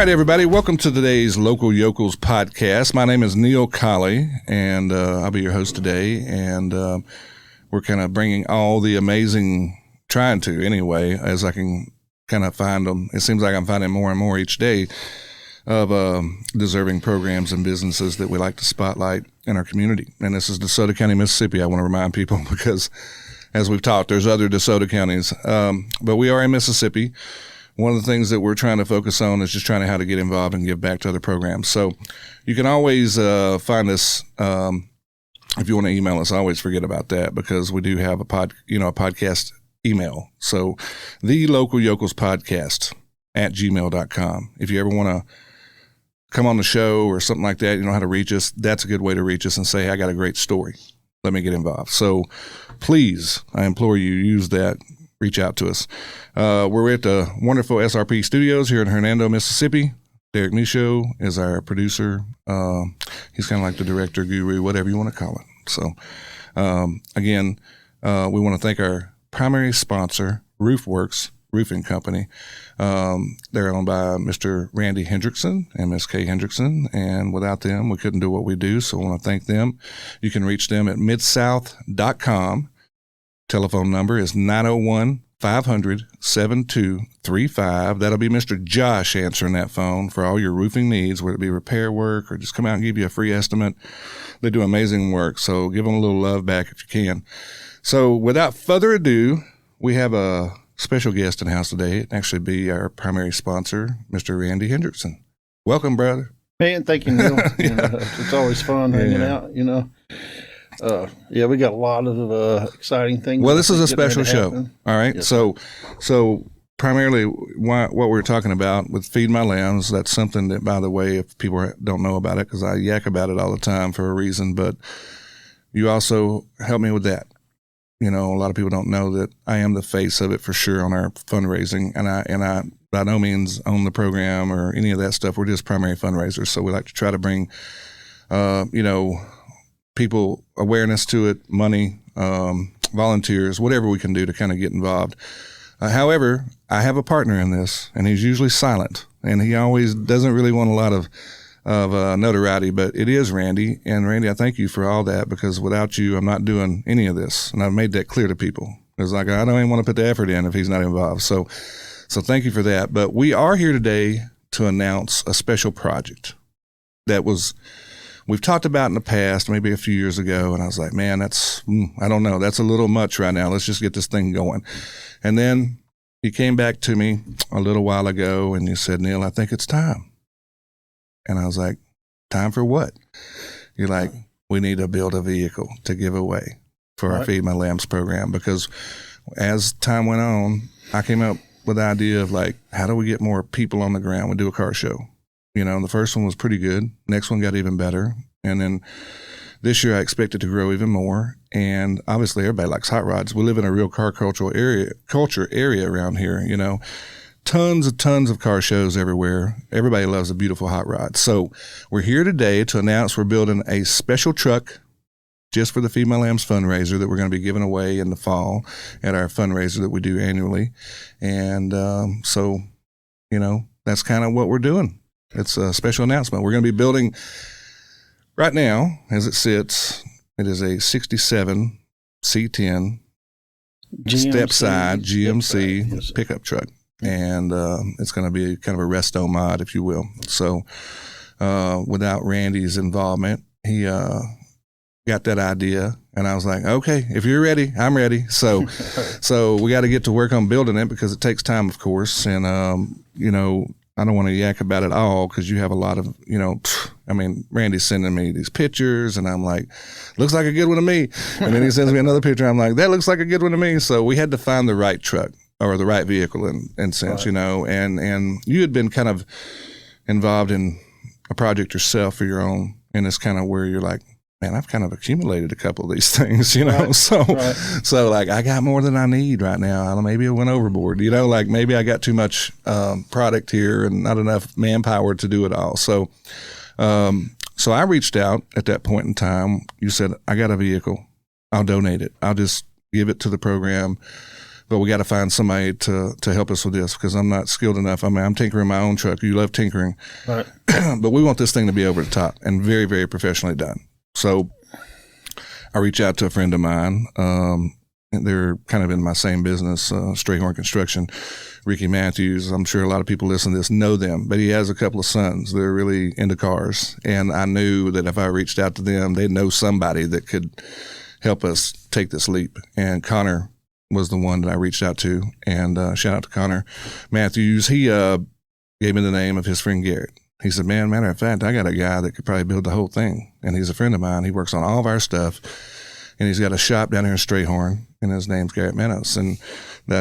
right, everybody. Welcome to today's Local Yokels podcast. My name is Neil Colley, and I'll be your host today. And we're kind of bringing all the amazing, trying to anyway, as I can kind of find them. It seems like I'm finding more and more each day of deserving programs and businesses that we like to spotlight in our community. And this is DeSoto County, Mississippi. I want to remind people because, as we've talked, there's other DeSoto counties, but we are in Mississippi. One of the things that we're trying to focus on is just trying to how to get involved and give back to other programs. So you can always find us if you want to email us. I always forget about that because we do have a podcast email. So TheLocalYokelsPodcast @gmail.com. If you ever want to come on the show or something like that, you know how to reach us. That's a good way to reach us and say, I got a great story. Let me get involved. So please, I implore you, use that. Reach out to us. We're at the wonderful SRP Studios here in Hernando, Mississippi. Derek Michaud is our producer. He's kind of like the director, guru, whatever you want to call it. So, again, we want to thank our primary sponsor, RoofWorks Roofing Company. They're owned by Mr. Randy Hendrickson and Ms. Kay Hendrickson, and without them, we couldn't do what we do, so I want to thank them. You can reach them at midsouth.com. Telephone number is 901-500-7235. That'll be Mr. Josh answering that phone for all your roofing needs, whether it be repair work or just come out and give you a free estimate. They do amazing work, so give them a little love back if you can. So without further ado, we have a special guest in the house today. It'll actually be our primary sponsor, Mr. Randy Hendrickson. Welcome, brother. Man, thank you, Neil. It's always fun hanging out, we got a lot of exciting things. Well, this is a special show. All right. Yes. So primarily what we're talking about with Feed My Lambs, that's something that, by the way, if people don't know about it, because I yak about it all the time for a reason, but you also help me with that. You know, a lot of people don't know that I am the face of it for sure on our fundraising, and I by no means own the program or any of that stuff. We're just primary fundraisers. So we like to try to bring, people awareness to it, money, volunteers, whatever we can do to kind of get involved. However, I have a partner in this, and he's usually silent, and he always doesn't really want a lot of notoriety, but it is Randy. And Randy, I thank you for all that, because without you, I'm not doing any of this. And I've made that clear to people. It's like, I don't even want to put the effort in if he's not involved. So thank you for that. But we are here today to announce a special project that we've talked about in the past, maybe a few years ago, and I was like, man, I don't know. That's a little much right now. Let's just get this thing going. And then you came back to me a little while ago, and you said, Neil, I think it's time. And I was like, time for what? You're like, we need to build a vehicle to give away for our Feed My Lambs program, because as time went on, I came up with the idea of like, how do we get more people on the ground? We do a car show. You know, the first one was pretty good. Next one got even better. And then this year I expect it to grow even more. And obviously everybody likes hot rods. We live in a real car culture area around here, you know. Tons of car shows everywhere. Everybody loves a beautiful hot rod. So we're here today to announce we're building a special truck just for the Feed My Lambs fundraiser that we're going to be giving away in the fall at our fundraiser that we do annually. And so, you know, that's kind of what we're doing. It's a special announcement. We're going to be building right now, as it sits, it is a 67 C10 step side GMC pickup truck. And it's going to be kind of a resto mod, if you will. So without Randy's involvement, he got that idea. And I was like, okay, if you're ready, I'm ready. So we got to get to work on building it, because it takes time, of course. And, I don't want to yak about it all, because you have a lot of, Randy's sending me these pictures, and I'm like, looks like a good one to me. And then he sends me another picture. I'm like, that looks like a good one to me. So we had to find the right truck or the right vehicle in sense, and you had been kind of involved in a project yourself for your own. And it's kind of where you're like, man, I've kind of accumulated a couple of these things, Right. So like I got more than I need right now. Maybe I went overboard, like maybe I got too much product here and not enough manpower to do it all. So I reached out at that point in time. You said, I got a vehicle. I'll donate it. I'll just give it to the program. but we got to find somebody to help us with this because I'm not skilled enough. I mean, I'm tinkering my own truck. You love tinkering. Right. But we want this thing to be over the top and very, very professionally done. So I reach out to a friend of mine. They're kind of in my same business, Strayhorn Construction, Ricky Matthews. I'm sure a lot of people listening to this know them, but he has a couple of sons. They're really into cars. And I knew that if I reached out to them, they'd know somebody that could help us take this leap. And Connor was the one that I reached out to. And shout out to Connor Matthews. He gave me the name of his friend Garrett. He said, man, matter of fact, I got a guy that could probably build the whole thing. And he's a friend of mine. He works on all of our stuff. And he's got a shop down here in Strayhorn, and his name's Garrett Meadows. And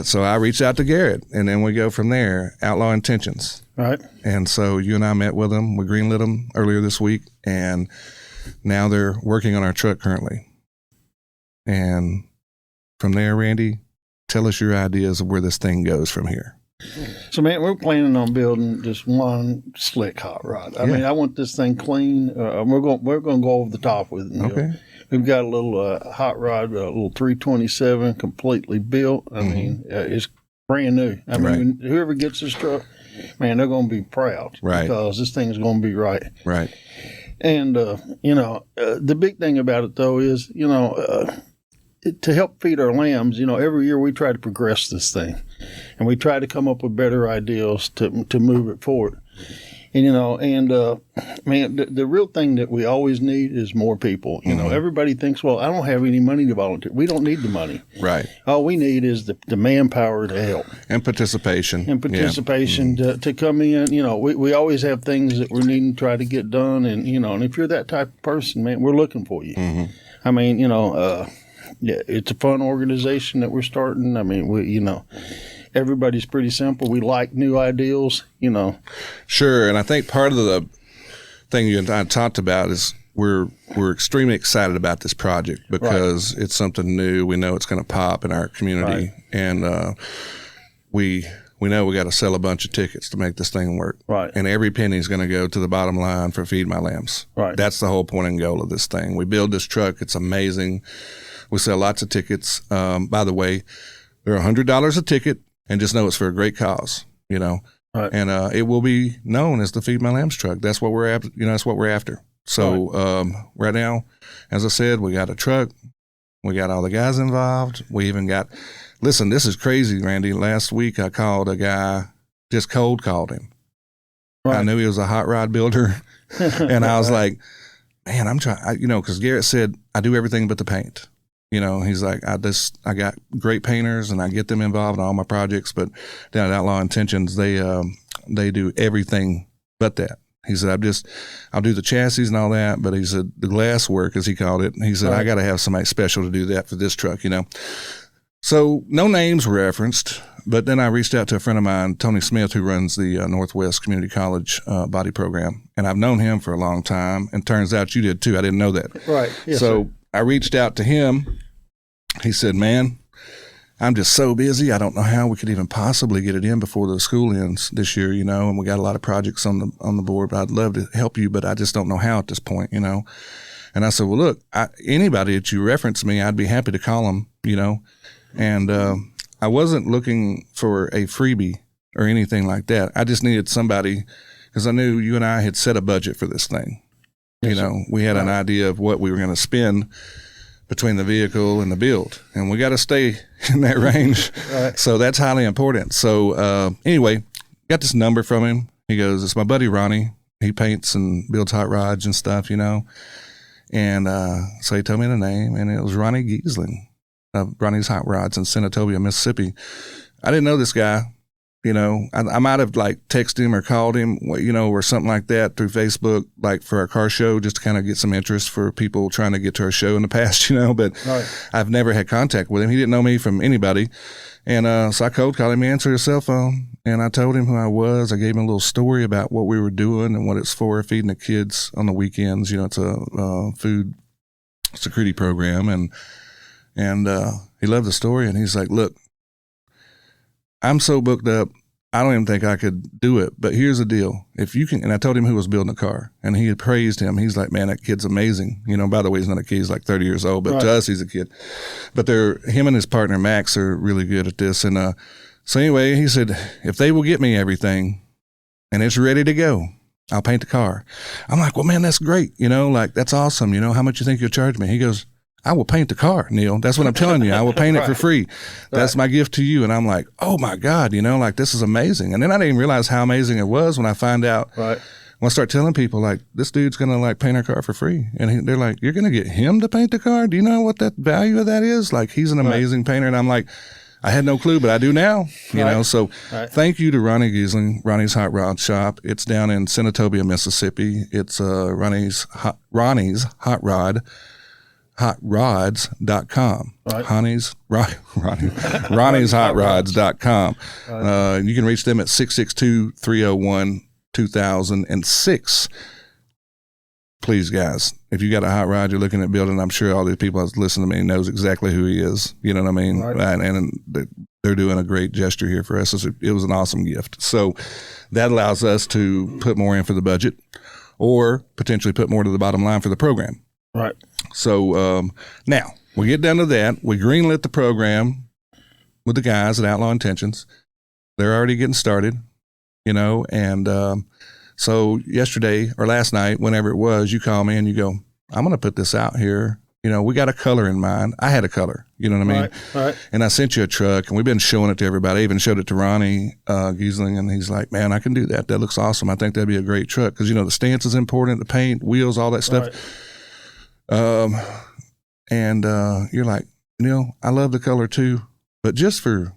so I reached out to Garrett, and then we go from there, Outlaw Intentions. Right. And so you and I met with them. We greenlit them earlier this week, and now they're working on our truck currently. And from there, Randy, tell us your ideas of where this thing goes from here. So, man, we're planning on building just one slick hot rod. I mean, I want this thing clean. We're going to go over the top with it. Okay. We've got a little hot rod, a little 327, completely built. I mean, it's brand new. I mean, whoever gets this truck, man, they're going to be proud. Right. Because this thing is going to be right. Right. And, the big thing about it, though, is, to help feed our lambs, every year we try to progress this thing. And we try to come up with better ideas to move it forward. And, man, the real thing that we always need is more people. Everybody thinks, well, I don't have any money to volunteer. We don't need the money. Right. All we need is the manpower to help. And participation. To come in. We always have things that we're needing to try to get done. And, and if you're that type of person, man, we're looking for you. Mm-hmm. I mean, it's a fun organization that we're starting. I mean, everybody's pretty simple. We like new ideals, Sure, and I think part of the thing you and I talked about is we're extremely excited about this project because it's something new. We know it's going to pop in our community, and we know we got to sell a bunch of tickets to make this thing work. Right, and every penny is going to go to the bottom line for Feed My Lambs. Right, that's the whole point and goal of this thing. We build this truck; it's amazing. We sell lots of tickets. By the way, they're $100 a ticket. And just know it's for a great cause, Right. And it will be known as the Feed My Lambs truck. That's what we're after. That's what we're after. So right now, as I said, we got a truck. We got all the guys involved. We even got. Listen, this is crazy, Randy. Last week I called a guy, just cold called him. Right. I knew he was a hot rod builder, and I was like, man, I'm trying. Because Garrett said I do everything but the paint. He's like, I got great painters and I get them involved in all my projects, but down at Outlaw Intentions, they do everything but that. He said, I'll do the chassis and all that, but he said the glass work, as he called it, he said, I got to have somebody special to do that for this truck, So no names were referenced, but then I reached out to a friend of mine, Tony Smith, who runs the Northwest Community College body program, and I've known him for a long time, and turns out you did too. I didn't know that. Right. Yes, so. Sir. I reached out to him. He said, man, I'm just so busy. I don't know how we could even possibly get it in before the school ends this year, and we got a lot of projects on the board, but I'd love to help you, but I just don't know how at this point, And I said, well, look, anybody that you reference me, I'd be happy to call them, And I wasn't looking for a freebie or anything like that. I just needed somebody because I knew you and I had set a budget for this thing. We had an idea of what we were going to spend between the vehicle and the build, and we got to stay in that range. Right. So that's highly important. So anyway, got this number from him. He goes, it's my buddy Ronnie. He paints and builds hot rods and stuff, And so he told me the name, and it was Ronnie Giesling of Ronnie's Hot Rods in Senatobia, Mississippi. I didn't know this guy. I might have texted him or called him, or something like that through Facebook, for our car show, just to kind of get some interest for people trying to get to our show in the past, but I've never had contact with him. He didn't know me from anybody. And so I cold called him. He answered his cell phone, and I told him who I was. I gave him a little story about what we were doing and what it's for, feeding the kids on the weekends. It's a food security program. And he loved the story. And he's like, look, I'm so booked up I don't even think I could do it. But here's the deal. If you can, and I told him who was building the car, and he had praised him. He's like, man, that kid's amazing. You know, by the way, he's not a kid. He's like 30 years old, but to us, he's a kid. But him and his partner, Max, are really good at this. And so anyway, he said, if they will get me everything and it's ready to go, I'll paint the car. I'm like, well, man, that's great. You know, like, that's awesome. You know, how much you think you'll charge me? He goes, I will paint the car, Neil. That's what I'm telling you. I will paint it for free. That's my gift to you. And I'm like, oh my God, you know, like, this is amazing. And then I didn't even realize how amazing it was when I find out, when I start telling people, like, this dude's going to like paint our car for free. And they're like, you're going to get him to paint the car? Do you know what that value of that is? Like, he's an amazing painter. And I'm like, I had no clue, but I do now, you know. So thank you to Ronnie Giesling, Ronnie's Hot Rod Shop. It's down in Senatobia, Mississippi. It's Ronnie's Hot Rod, hotrods.com. Ronnie's hotrods.com. You can reach them at 662-301-2006. Please, guys, if you got a hot rod you're looking at building, I'm sure all these people that listen to me knows exactly who he is. You know what I mean? And they're doing a great gesture here for us. It was an awesome gift. So that allows us to put more in for the budget or potentially put more to the bottom line for the program. Right. So now we get down to that. We greenlit the program with the guys at Outlaw Intentions. They're already getting started, you know, and so yesterday or last night, whenever it was, you call me and you go, I'm going to put this out here. You know, we got a color in mind. I had a color, you know what I mean? Right. And I sent you a truck, and we've been showing it to everybody. I even showed it to Ronnie Giesling, and he's like, man, I can do that. That looks awesome. I think that'd be a great truck because, you know, the stance is important, the paint, wheels, all that stuff. And you're like, Neil, I love the color too, but just for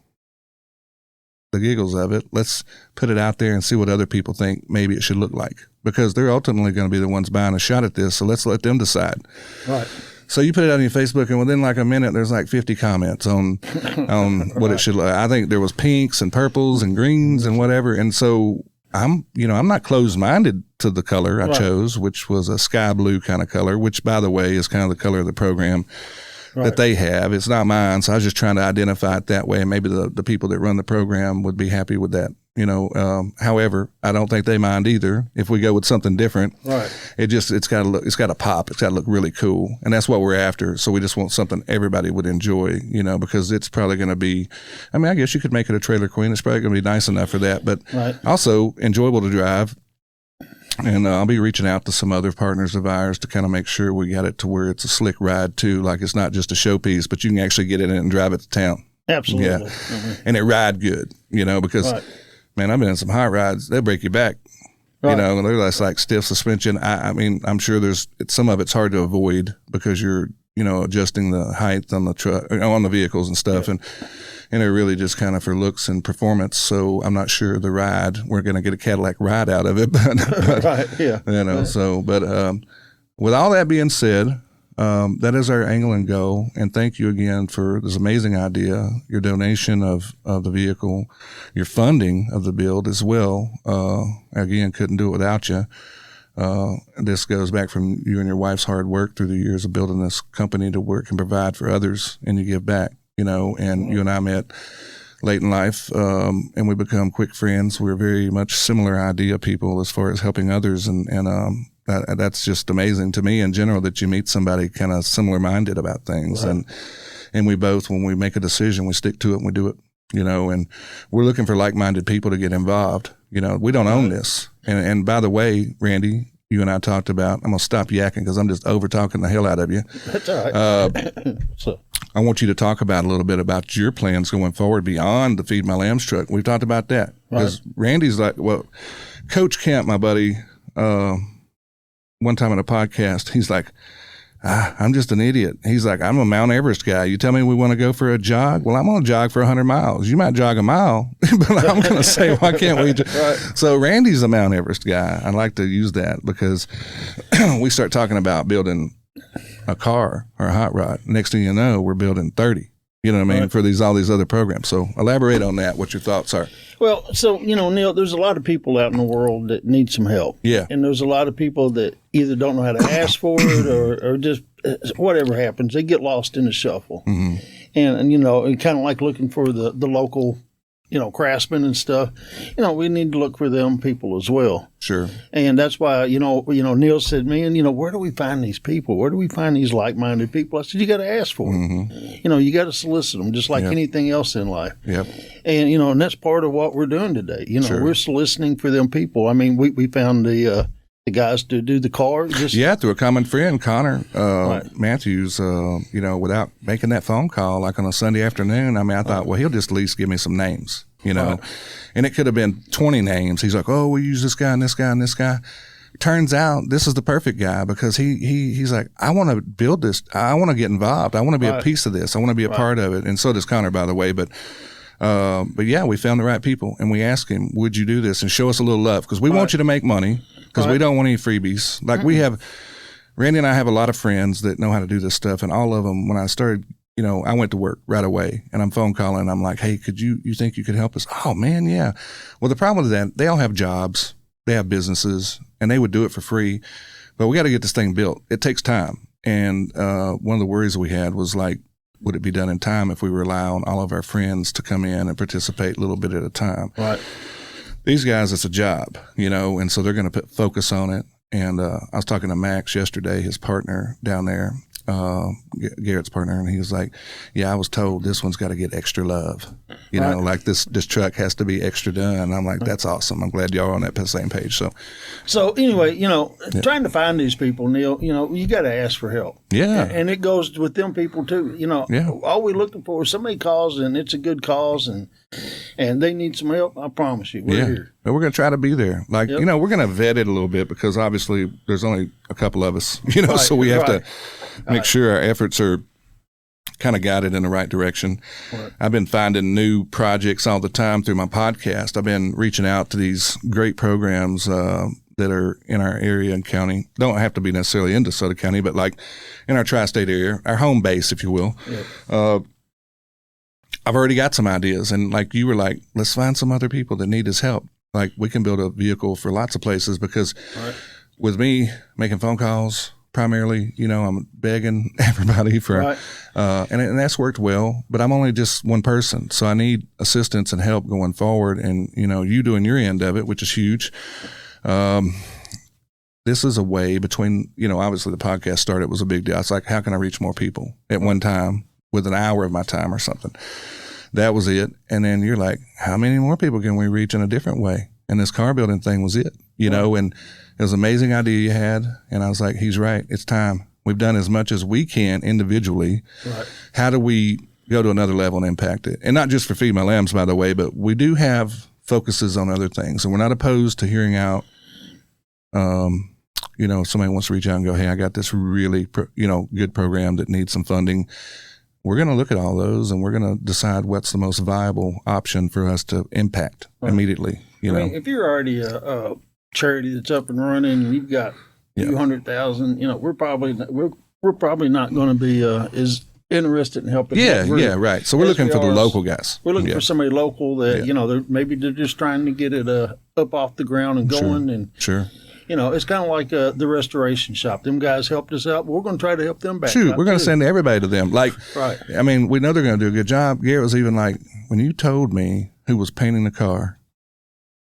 the giggles of it, let's put it out there and see what other people think maybe it should look like, because they're ultimately going to be the ones buying a shot at this. So let's let them decide. Right. So you put it on your Facebook, and within like a minute, there's like 50 comments on what it should look like. I think there was pinks and purples and greens and whatever. And so I'm not closed-minded to the color I chose, which was a sky blue kind of color, which, by the way, is kind of the color of the program that they have. It's not mine, so I was just trying to identify it that way, and maybe the people that run the program would be happy with that. You know, however, I don't think they mind either if we go with something different. Right. It's got to pop. It's got to look really cool, and that's what we're after. So we just want something everybody would enjoy, you know, because it's probably going to be, I mean, I guess you could make it a trailer queen. It's probably going to be nice enough for that, but also enjoyable to drive. And I'll be reaching out to some other partners of ours to kind of make sure we got it to where it's a slick ride too. Like, it's not just a showpiece, but you can actually get in it and drive it to town. Absolutely. Yeah. Mm-hmm. And it ride good, you know, because man, I've been in some hot rides. They'll break your back, you know, and they're just like stiff suspension. I mean, I'm sure some of it's hard to avoid because you're, you know, adjusting the height on the truck, on the vehicles and stuff. And they're really just kind of for looks and performance. So I'm not sure the ride, we're going to get a Cadillac ride out of it, but you know, so, but with all that being said, that is our angle and goal. And thank you again for this amazing idea, your donation of the vehicle, your funding of the build as well. Again, couldn't do it without you. This goes back from you and your wife's hard work through the years of building this company to work and provide for others, and you give back, you know, and you and I met late in life, and we become quick friends. We're very much similar idea people as far as helping others. And that's just amazing to me in general that you meet somebody kind of similar minded about things. Right. And we both, when we make a decision, we stick to it and we do it, you know, and we're looking for like-minded people to get involved. You know, we don't own this. And by the way, Randy, you and I talked about, I'm going to stop yakking because I'm just over talking the hell out of you. That's all right. I want you to talk about a little bit about your plans going forward beyond the Feed My Lambs truck. We've talked about that because Randy's like, well, Coach Kemp, my buddy, one time in a podcast, he's like, I'm just an idiot. He's like, I'm a Mount Everest guy. You tell me we want to go for a jog? Well, I'm going to jog for 100 miles. You might jog a mile, but I'm going to say, why can't we? So Randy's a Mount Everest guy. I like to use that because we start talking about building a car or a hot rod. Next thing you know, we're building 30. You know what I mean? For all these other programs. So elaborate on that, what your thoughts are. Well, so, you know, Neil, there's a lot of people out in the world that need some help. Yeah. And there's a lot of people that either don't know how to ask for it or just whatever happens, they get lost in the shuffle. Mm-hmm. And you know, kind of like looking for the local, craftsmen and stuff, we need to look for them people as well. Sure. And that's why, Neil said, man, where do we find these people? Where do we find these like-minded people? I said, you got to ask for them. Mm-hmm. You got to solicit them just like anything else in life. Yep. And, and that's part of what we're doing today. Sure. We're soliciting for them people. I mean, we found the guys to do the car. Through a common friend, Connor Matthews, without making that phone call, like on a Sunday afternoon, I thought, well, he'll just at least give me some names, and it could have been 20 names. He's like, oh, we use this guy and this guy and this guy. Turns out this is the perfect guy because he's like, I want to build this. I want to get involved. I want to be a piece of this. I want to be a part of it. And so does Connor, by the way. But yeah, we found the right people and we asked him, would you do this and show us a little love? Because we want you to make money. Because we don't want any freebies. Like Randy and I have a lot of friends that know how to do this stuff. And all of them, when I started, I went to work right away and I'm phone calling. I'm like, hey, you think you could help us? Oh man, yeah. Well, the problem with that, they all have jobs, they have businesses, and they would do it for free. But we got to get this thing built. It takes time. And one of the worries we had was like, would it be done in time if we rely on all of our friends to come in and participate a little bit at a time? Right. These guys, it's a job, and so they're going to put focus on it. And I was talking to Max yesterday, his partner down there, Garrett's partner, and he was like, yeah, I was told this one's got to get extra love. Like this truck has to be extra done. And I'm like, that's awesome. I'm glad y'all are on that same page. So anyway, trying to find these people, Neil, you got to ask for help. Yeah. And it goes with them people too. All we're looking for is somebody calls and it's a good cause and they need some help. I promise you, we're here. But we're going to try to be there. Like, we're going to vet it a little bit because obviously there's only a couple of us, so we have to make sure our efforts are kind of guided in the right direction. Right. I've been finding new projects all the time through my podcast. I've been reaching out to these great programs that are in our area and county. Don't have to be necessarily in DeSoto County, but like in our tri-state area, our home base, if you will. Yep. I've already got some ideas. And like you were like, let's find some other people that need this help. Like we can build a vehicle for lots of places because with me making phone calls, primarily, I'm begging everybody for, and that's worked well, but I'm only just one person. So I need assistance and help going forward. And, you doing your end of it, which is huge. This is a way between, obviously the podcast started was a big deal. It's like, how can I reach more people at one time with an hour of my time or something? That was it. And then you're like, how many more people can we reach in a different way? And this car building thing was it, and it was an amazing idea you had. And I was like, he's right. It's time. We've done as much as we can individually. Right. How do we go to another level and impact it? And not just for Feed My Lambs, by the way, but we do have focuses on other things. And we're not opposed to hearing out, if somebody wants to reach out and go, hey, I got this really, good program that needs some funding. We're going to look at all those and we're going to decide what's the most viable option for us to impact immediately. If you're already a charity that's up and running and you've got a few 100,000, we're probably not going to be as interested in helping. Yeah, right. So we're looking for the local guys. We're looking for somebody local that they're just trying to get it up off the ground and going. Sure. It's kind of like the restoration shop. Them guys helped us out. But we're going to try to help them back. Shoot, we're going to send everybody to them. Like, I mean, we know they're going to do a good job. Garrett was even like, when you told me who was painting the car,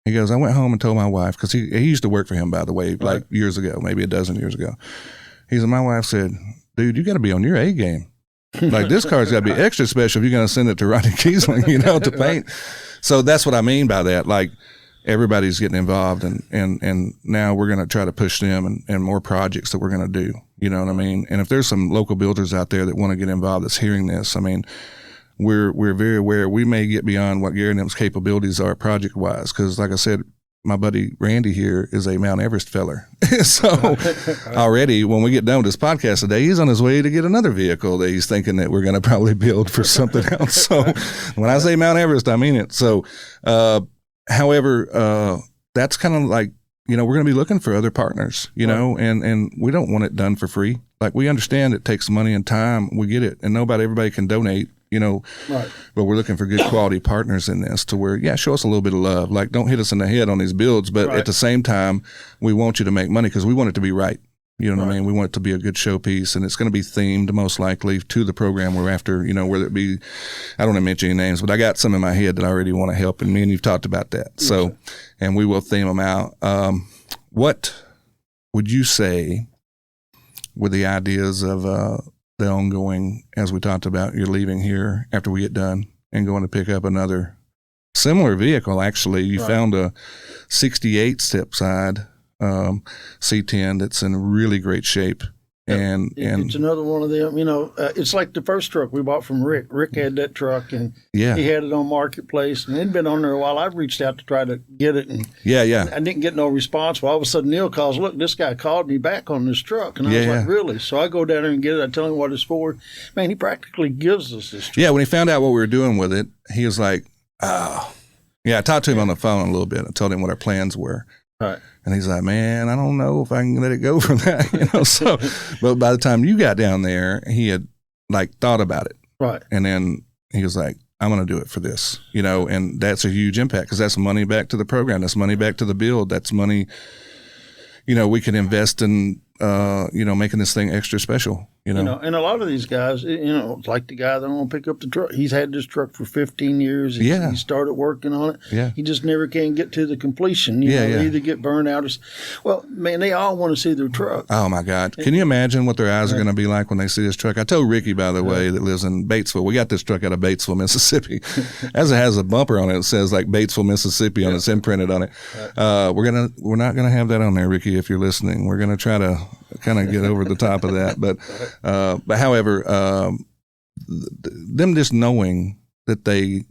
he goes, I went home and told my wife, because he used to work for him, by the way, like years ago, maybe a dozen years ago. He said, my wife said, dude, you got to be on your A game. Like, this car's got to be extra special if you're going to send it to Ronnie Kiesling, to paint. So that's what I mean by that. Like, everybody's getting involved, and now we're going to try to push them and more projects that we're going to do. You know what I mean? And if there's some local builders out there that want to get involved that's hearing this, I mean, we're very aware we may get beyond what Gary and them's capabilities are project wise. Because like I said, my buddy Randy here is a Mount Everest feller. So already when we get done with this podcast today, he's on his way to get another vehicle that he's thinking that we're going to probably build for something else. So when I say Mount Everest, I mean it. So, however, that's kind of like, we're going to be looking for other partners, and we don't want it done for free. Like, we understand it takes money and time. We get it. And everybody can donate, but we're looking for good quality partners in this to where, show us a little bit of love. Like, don't hit us in the head on these builds, but at the same time, we want you to make money because we want it to be right. You know what I mean? We want it to be a good showpiece, and it's going to be themed most likely to the program we're after, whether it be, I don't want to mention any names, but I got some in my head that I already want to help, and me and you've talked about that. Yes, so, and we will theme them out. What would you say with the ideas of the ongoing, as we talked about, you're leaving here after we get done and going to pick up another similar vehicle? Actually, you found a 68 step-side C10 that's in really great shape. And it's another one of them, it's like the first truck we bought from Rick. Rick had that truck, and he had it on Marketplace, and it had been on there a while. I reached out to try to get it, and I didn't get no response. Well, all of a sudden Neil calls, look, this guy called me back on this truck, and I was like, really? So I go down there and get it. I tell him what it's for. Man, he practically gives us this truck. Yeah, when he found out what we were doing with it, he was like, oh. Yeah, I talked to him on the phone a little bit. I told him what our plans were. Right. And he's like, man, I don't know if I can let it go from that, So, but by the time you got down there, he had thought about it. Right. And then he was like, I'm going to do it for this, and that's a huge impact because that's money back to the program. That's money back to the build. That's money, we can invest in, making this thing extra special, and a lot of these guys, like the guy that want to pick up the truck, he's had this truck for 15 years. He started working on it. Yeah. He just never can get to the completion. They either get burned out or, well, man, they all want to see their truck. Oh my God. Can you imagine what their eyes are going to be like when they see this truck? I told Ricky, by the way, that lives in Batesville. We got this truck out of Batesville, Mississippi. As it has a bumper on it, it says Batesville, Mississippi on it. It's imprinted on it. We're not going to have that on there, Ricky, if you're listening. We're going to try to kind of get over the top of that. But however, them just knowing that they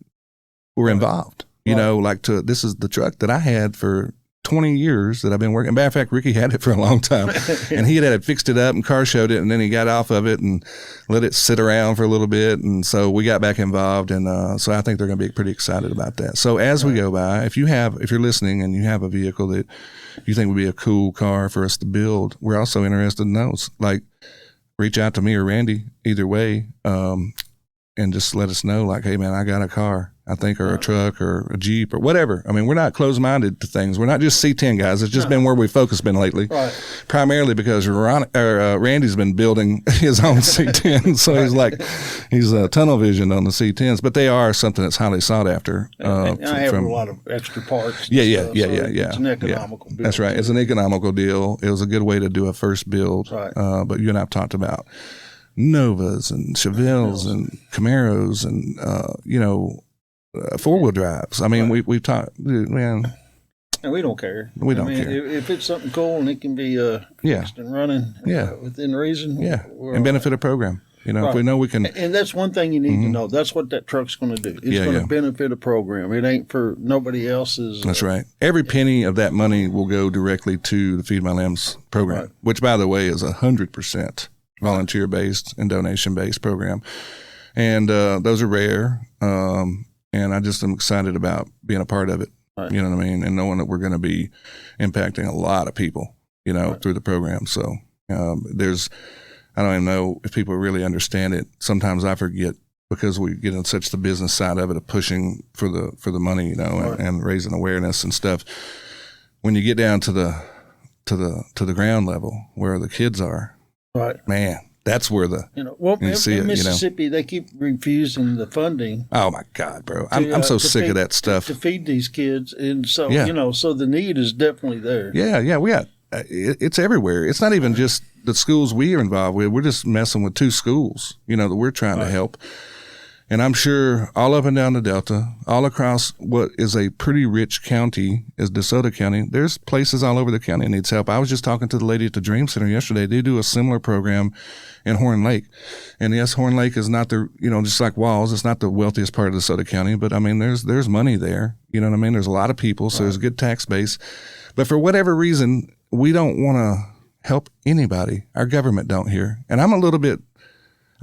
were involved, this is the truck that I had for 20 years that I've been working. Matter of fact, Ricky had it for a long time and he had fixed it up and car showed it. And then he got off of it and let it sit around for a little bit. And so we got back involved. And, so I think they're going to be pretty excited about that. So as we go by, if you're listening and you have a vehicle that you think would be a cool car for us to build, we're also interested in those. Reach out to me or Randy either way. And just let us know, hey man, I got a car, I think, or a truck or a Jeep or whatever. I mean, we're not closed-minded to things. We're not just C10 guys. It's just been where we focus been lately, primarily because Randy's been building his own C10. So he's tunnel vision on the C10s, but they are something that's highly sought after. And I have a lot of extra parts. Yeah. It's an economical build. That's right. It's an economical deal. It was a good way to do a first build. Right. But you and I've talked about Novas and Chevelles and Camaros and, four-wheel drives. I mean, we've talked, man. And we don't care. We don't care. If it's something cool and it can be fixed and running within reason. Yeah, and benefit a program. If we know we can. And that's one thing you need to know. That's what that truck's going to do. It's going to benefit a program. It ain't for nobody else's. That's right. Every penny of that money will go directly to the Feed My Lambs program, which, by the way, is 100% volunteer-based and donation-based program. And those are rare. And I just am excited about being a part of it. Right. You know what I mean? And knowing that we're going to be impacting a lot of people, through the program. So I don't even know if people really understand it. Sometimes I forget because we get in such the business side of it, of pushing for the money, and raising awareness and stuff. When you get down to the ground level where the kids are, man, that's where in Mississippi, they keep refusing the funding. Oh my God, bro. I'm so sick of that stuff. To feed these kids. And so, so the need is definitely there. Yeah. We got, it's everywhere. It's not even just the schools we are involved with. We're just messing with 2 schools, that we're trying to help. And I'm sure all up and down the Delta, all across what is a pretty rich county is DeSoto County, there's places all over the county that needs help. I was just talking to the lady at the Dream Center yesterday. They do a similar program in Horn Lake. And yes, Horn Lake is not just like Walls, it's not the wealthiest part of DeSoto County, but I mean, there's money there. You know what I mean? There's a lot of people, so there's a good tax base. But for whatever reason, we don't want to help anybody. Our government don't here. And I'm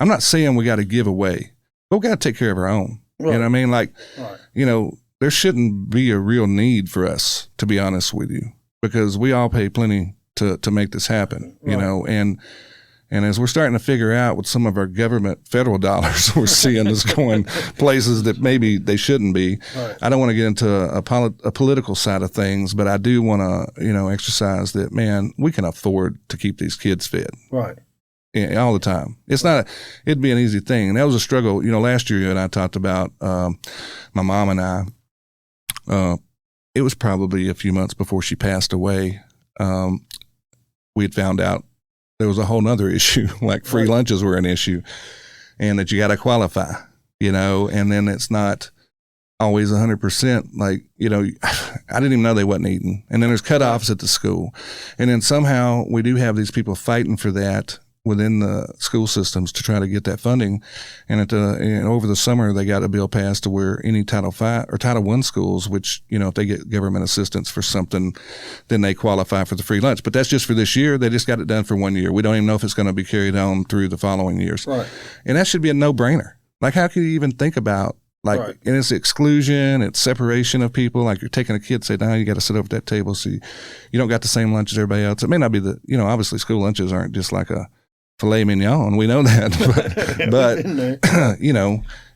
not saying we got to give away. But we got to take care of our own. Right. You know what I mean? There shouldn't be a real need for us, to be honest with you, because we all pay plenty to make this happen, and And as we're starting to figure out with some of our government federal dollars we're seeing is going places that maybe they shouldn't be. Right. I don't want to get into a political side of things, but I do want to, exercise that, man, we can afford to keep these kids fed. Right. Yeah, all the time. It'd be an easy thing. And that was a struggle. Last year you and I talked about my mom and I. It was probably a few months before she passed away. We had found out there was a whole nother issue, like free lunches were an issue, and that you got to qualify, and then it's not always 100%. Like, I didn't even know they wasn't eating. And then there's cutoffs at the school. And then somehow we do have these people fighting for that within the school systems to try to get that funding. And over the summer, they got a bill passed to where any Title V or Title I schools, which, if they get government assistance for something, then they qualify for the free lunch. But that's just for this year. They just got it done for 1 year. We don't even know if it's going to be carried on through the following years. Right. And that should be a no-brainer. Like, how can you even think about, and it's exclusion, it's separation of people. Like, you're taking a kid, say, now you got to sit over at that table so you don't got the same lunch as everybody else. It may not be obviously school lunches aren't just like a filet mignon, we know that, but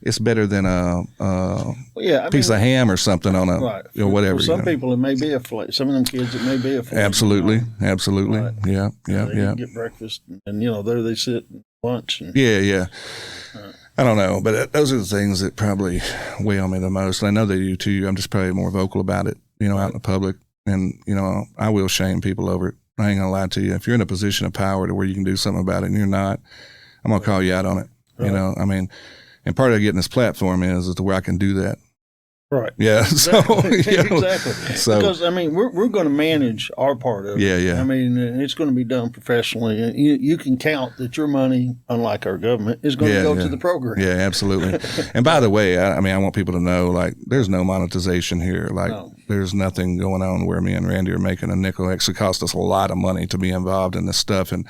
it's better than a piece of ham or something on a whatever. For some people, it may be a filet. Some of them kids, it may be a filet. Absolutely. Right. Yeah. They get breakfast, and there they sit and lunch. And, yeah. I don't know, but those are the things that probably weigh on me the most. I know they do too. I'm just probably more vocal about it, out in the public, and I will shame people over it. I ain't gonna lie to you. If you're in a position of power to where you can do something about it and you're not, I'm gonna call you out on it. Right. And part of getting this platform is to where I can do that. Right. Yeah. Exactly. So, exactly. So, because we're going to manage our part of it. Yeah. It's going to be done professionally, and you can count that your money, unlike our government, is going to go to the program. Yeah, absolutely. And by the way, I want people to know, like, there's no monetization here. Like, there's nothing going on where me and Randy are making a nickel. It actually cost us a lot of money to be involved in this stuff, and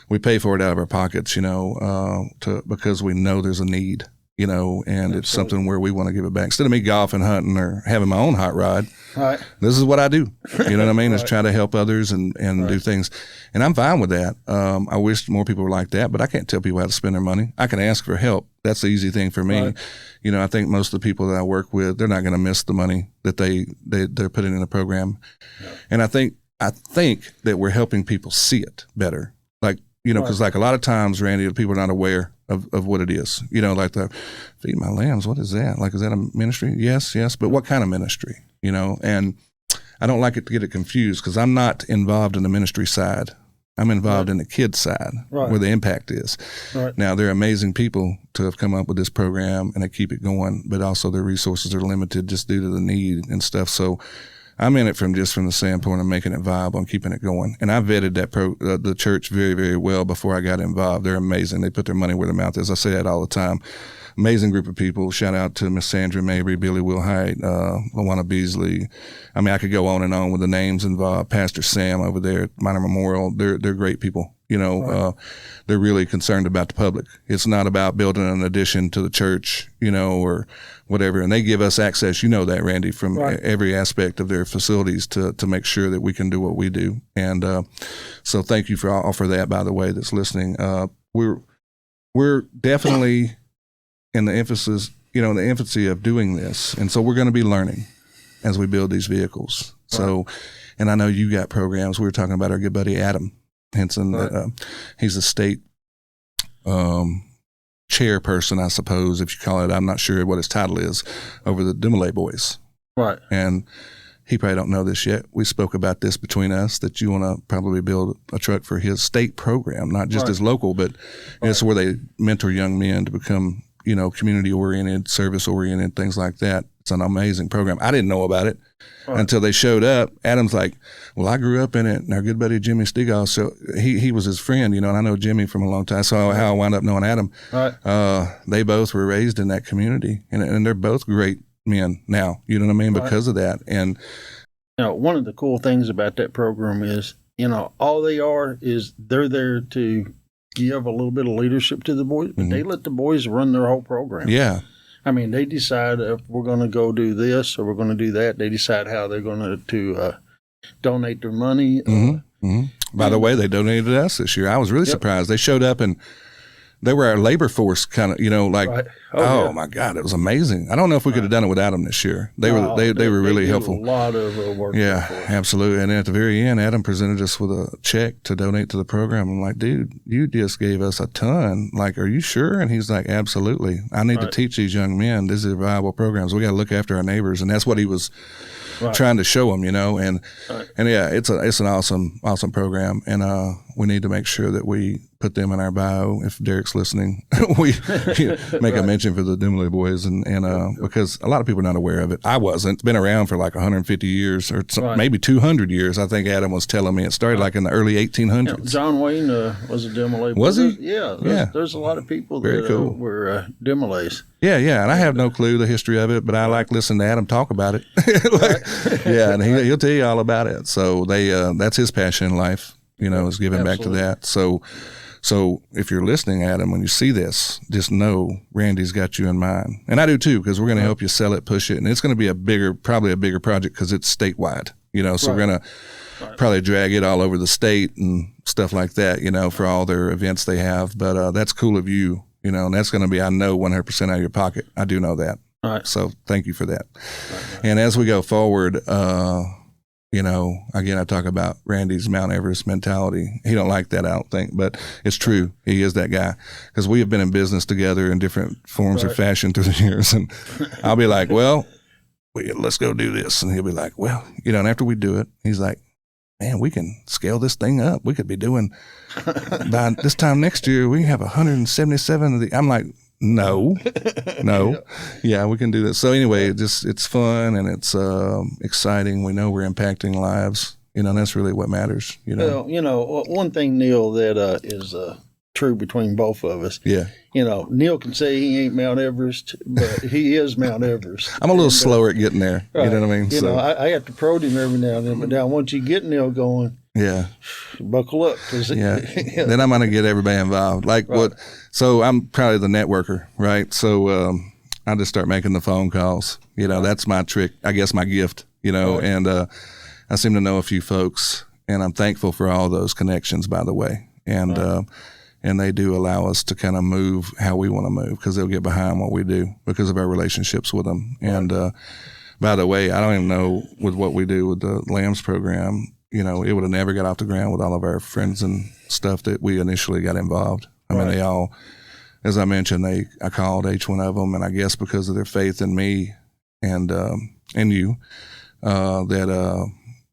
we pay for it out of our pockets, because we know there's a need. And Absolutely. It's something where we want to give it back. Instead of me golfing, hunting, or having my own hot rod, right. This is what I do. You know what I mean? Right. Is try to help others and do things. And I'm fine with that. I wish more people were like that, but I can't tell people how to spend their money. I can ask for help. That's the easy thing for me. Right. I think most of the people that I work with, they're not going to miss the money that they're putting in the program. Yeah. And I think that we're helping people see it better. Like, because like a lot of times, Randy, people are not aware of what it is. Like the feed my lambs. What is that? Like, is that a ministry? Yes. But what kind of ministry? And I don't like it to get it confused because I'm not involved in the ministry side. I'm involved in the kids side where the impact is. Right. Now, they're amazing people to have come up with this program and they keep it going, but also their resources are limited just due to the need and stuff. So I'm in it from the standpoint of making it viable and keeping it going. And I vetted the church very, very well before I got involved. They're amazing. They put their money where their mouth is. I say that all the time. Amazing group of people. Shout out to Miss Sandra Mabry, Billy Wilhite, Lawana Beasley. I could go on and on with the names involved. Pastor Sam over there at Minor Memorial. They're great people. They're really concerned about the public. It's not about building an addition to the church, or whatever. And they give us access, that, Randy, from every aspect of their facilities to make sure that we can do what we do. And so thank you for that, by the way, that's listening. We're definitely in the infancy of doing this. And so we're going to be learning as we build these vehicles. Right. So, and I know you got programs. We were talking about our good buddy, Adam Henson. Right. He's a state chairperson, I suppose, if you call it. I'm not sure what his title is, over the Dumoulin boys. Right. And he probably don't know this yet. We spoke about this between us, that you want to probably build a truck for his state program, not just his local, but it's where they mentor young men to become, community-oriented, service-oriented, things like that. It's an amazing program. I didn't know about it until they showed up. Adam's like, well, I grew up in it, and our good buddy Jimmy Stegall, so he was his friend, and I know Jimmy from a long time. So how I wound up knowing Adam. Right. They both were raised in that community, and they're both great men now, you know what I mean, because of that. And one of the cool things about that program is, all they are is they're there to give a little bit of leadership to the boys, but they let the boys run their whole program. Yeah. They decide if we're going to go do this or we're going to do that. They decide how they're going to donate their money. By the way, they donated to us this year. I was really surprised. They showed up and they were our labor force kind of, like, my God, it was amazing. I don't know if we could have done it without them this year. They were really helpful. A lot of work. Yeah, absolutely. And at the very end, Adam presented us with a check to donate to the program. I'm like, dude, you just gave us a ton. Like, are you sure? And he's like, absolutely. I need to teach these young men. These are viable programs. We got to look after our neighbors. And that's what he was trying to show them, and yeah, it's an awesome program, and we need to make sure that we put them in our bio. If Derek's listening, we make a mention for the Dimley boys, and because a lot of people are not aware of it. I wasn't. It's been around for like 150 years or maybe 200 years. I think Adam was telling me it started like in the early 1800s. Yeah, John Wayne was a Dimley. Was he? There's a lot of people that were Dimleys. Yeah, and I have no clue the history of it, but I like listening to Adam talk about it. And he'll tell you all about it. So that's his passion in life, is giving back to that. So if you're listening, Adam, when you see this, just know Randy's got you in mind. And I do too, because we're going to help you sell it, push it. And it's going to be probably a bigger project because it's statewide, so we're going to probably drag it all over the state and stuff like that, for all their events they have. But that's cool of you, and that's going to be, I know, 100% out of your pocket. I do know that. So thank you for that. And as we go forward, again, I talk about Randy's Mount Everest mentality. He don't like that, I don't think, but it's true. He is that guy, because we have been in business together in different forms or fashion through the years. And I'll be like, well, let's go do this. And he'll be like, well, and after we do it, he's like, man, we can scale this thing up. We could be doing, by this time next year, we have 177 of the, I'm like, no, yeah, we can do that. So anyway, it's fun and it's exciting. We know we're impacting lives, and that's really what matters. Well, one thing, Neil, that is true between both of us. Yeah. Neil can say he ain't Mount Everest, but he is Mount Everest. I'm a little slower at getting there. Right. You know what I mean? I have to prod him every now and then, but now once you get Neil going, buckle up. Then I'm going to get everybody involved. So I'm probably the networker, right? So I just start making the phone calls. That's my trick, I guess my gift, and I seem to know a few folks, and I'm thankful for all those connections, by the way. And they do allow us to kind of move how we want to move, because they'll get behind what we do because of our relationships with them. And by the way, I don't even know with what we do with the Lambs program, it would have never got off the ground with all of our friends and stuff that we initially got involved. I mean, they all, as I mentioned, I called each one of them, and I guess because of their faith in me and you, that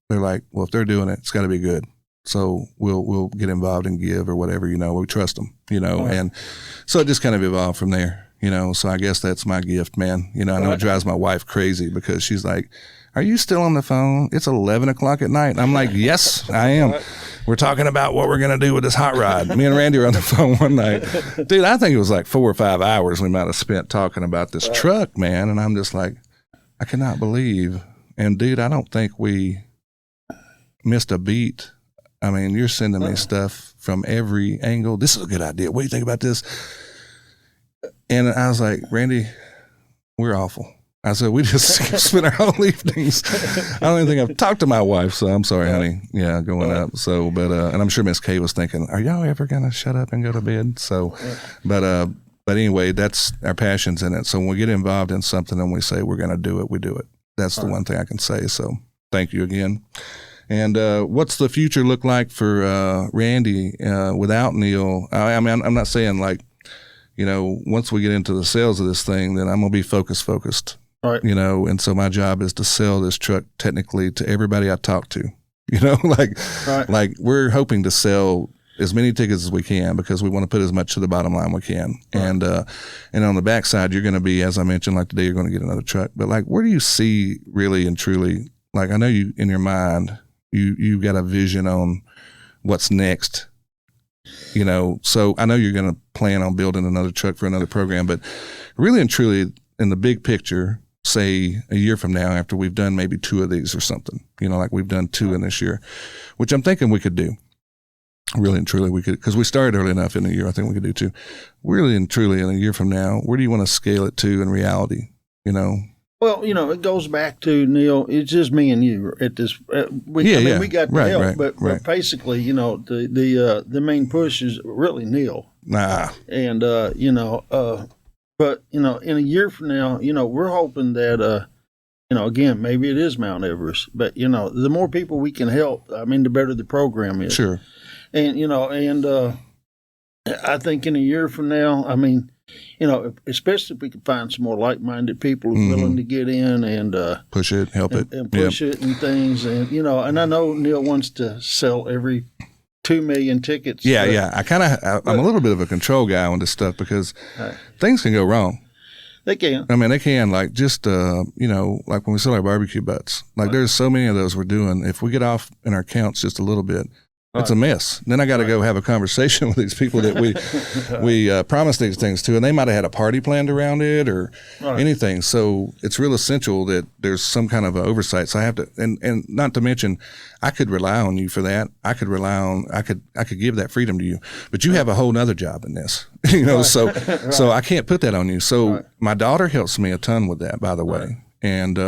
they're like, well, if they're doing it, it's got to be good. So we'll get involved and give or whatever, we trust them, and so it just kind of evolved from there, so I guess that's my gift, man. I know it drives my wife crazy because she's like, are you still on the phone? It's 11 o'clock at night. And I'm like, yes, I am. We're talking about what we're going to do with this hot rod. Me and Randy were on the phone one night. Dude, I think it was like 4 or 5 hours we might have spent talking about this truck, man. And I'm just like, I cannot believe. And dude, I don't think we missed a beat. I mean, you're sending me stuff from every angle. This is a good idea. What do you think about this? And I was like, Randy, we're awful. I said, we just spent our whole evenings. I don't even think I've talked to my wife, so I'm sorry, honey. Yeah, going up. So, but, and I'm sure Miss Kay was thinking, are y'all ever going to shut up and go to bed? So, but anyway, that's our passions in it. So when we get involved in something and we say we're going to do it, we do it. That's the one thing I can say. So thank you again. And what's the future look like for Randy without Neil? I mean, I'm not saying like, once we get into the sales of this thing, then I'm going to be focused. Right. And so my job is to sell this truck technically to everybody I talk to, like we're hoping to sell as many tickets as we can because we want to put as much to the bottom line we can. Right. And on the backside, you're going to be, as I mentioned, like today, you're going to get another truck, but like, where do you see really and truly, like, I know you, in your mind, you've got a vision on what's next, so I know you're going to plan on building another truck for another program, but really and truly in the big picture, say a year from now, after we've done maybe 2 of these or something, like we've done 2 in this year, which I'm thinking we could do. Really and truly we could, because we started early enough in the year, I think we could do 2. Really and truly in a year from now, where do you want to scale it to in reality? Well, it goes back to, Neil, it's just me and you at this. We got the help, but basically, the main push is really Neil. And, but, in a year from now, we're hoping that, again, maybe it is Mount Everest, but, the more people we can help, the better the program is. Sure. And, I think in a year from now, especially if we can find some more like-minded people willing to get in and push it, help it, and push it and things, and and I know Neil wants to sell every 2 million tickets. Yeah. I'm a little bit of a control guy on this stuff because things can go wrong. They can. They can. Like just like when we sell our barbecue butts, there's so many of those we're doing. If we get off in our counts just a little bit, it's a mess. Then I got to go have a conversation with these people that we promised these things to, and they might have had a party planned around it or anything. So it's real essential that there's some kind of oversight. So I have to, and not to mention, I could rely on you for that. I could give that freedom to you, but you have a whole nother job in this, so I can't put that on you. So my daughter helps me a ton with that, by the way, and.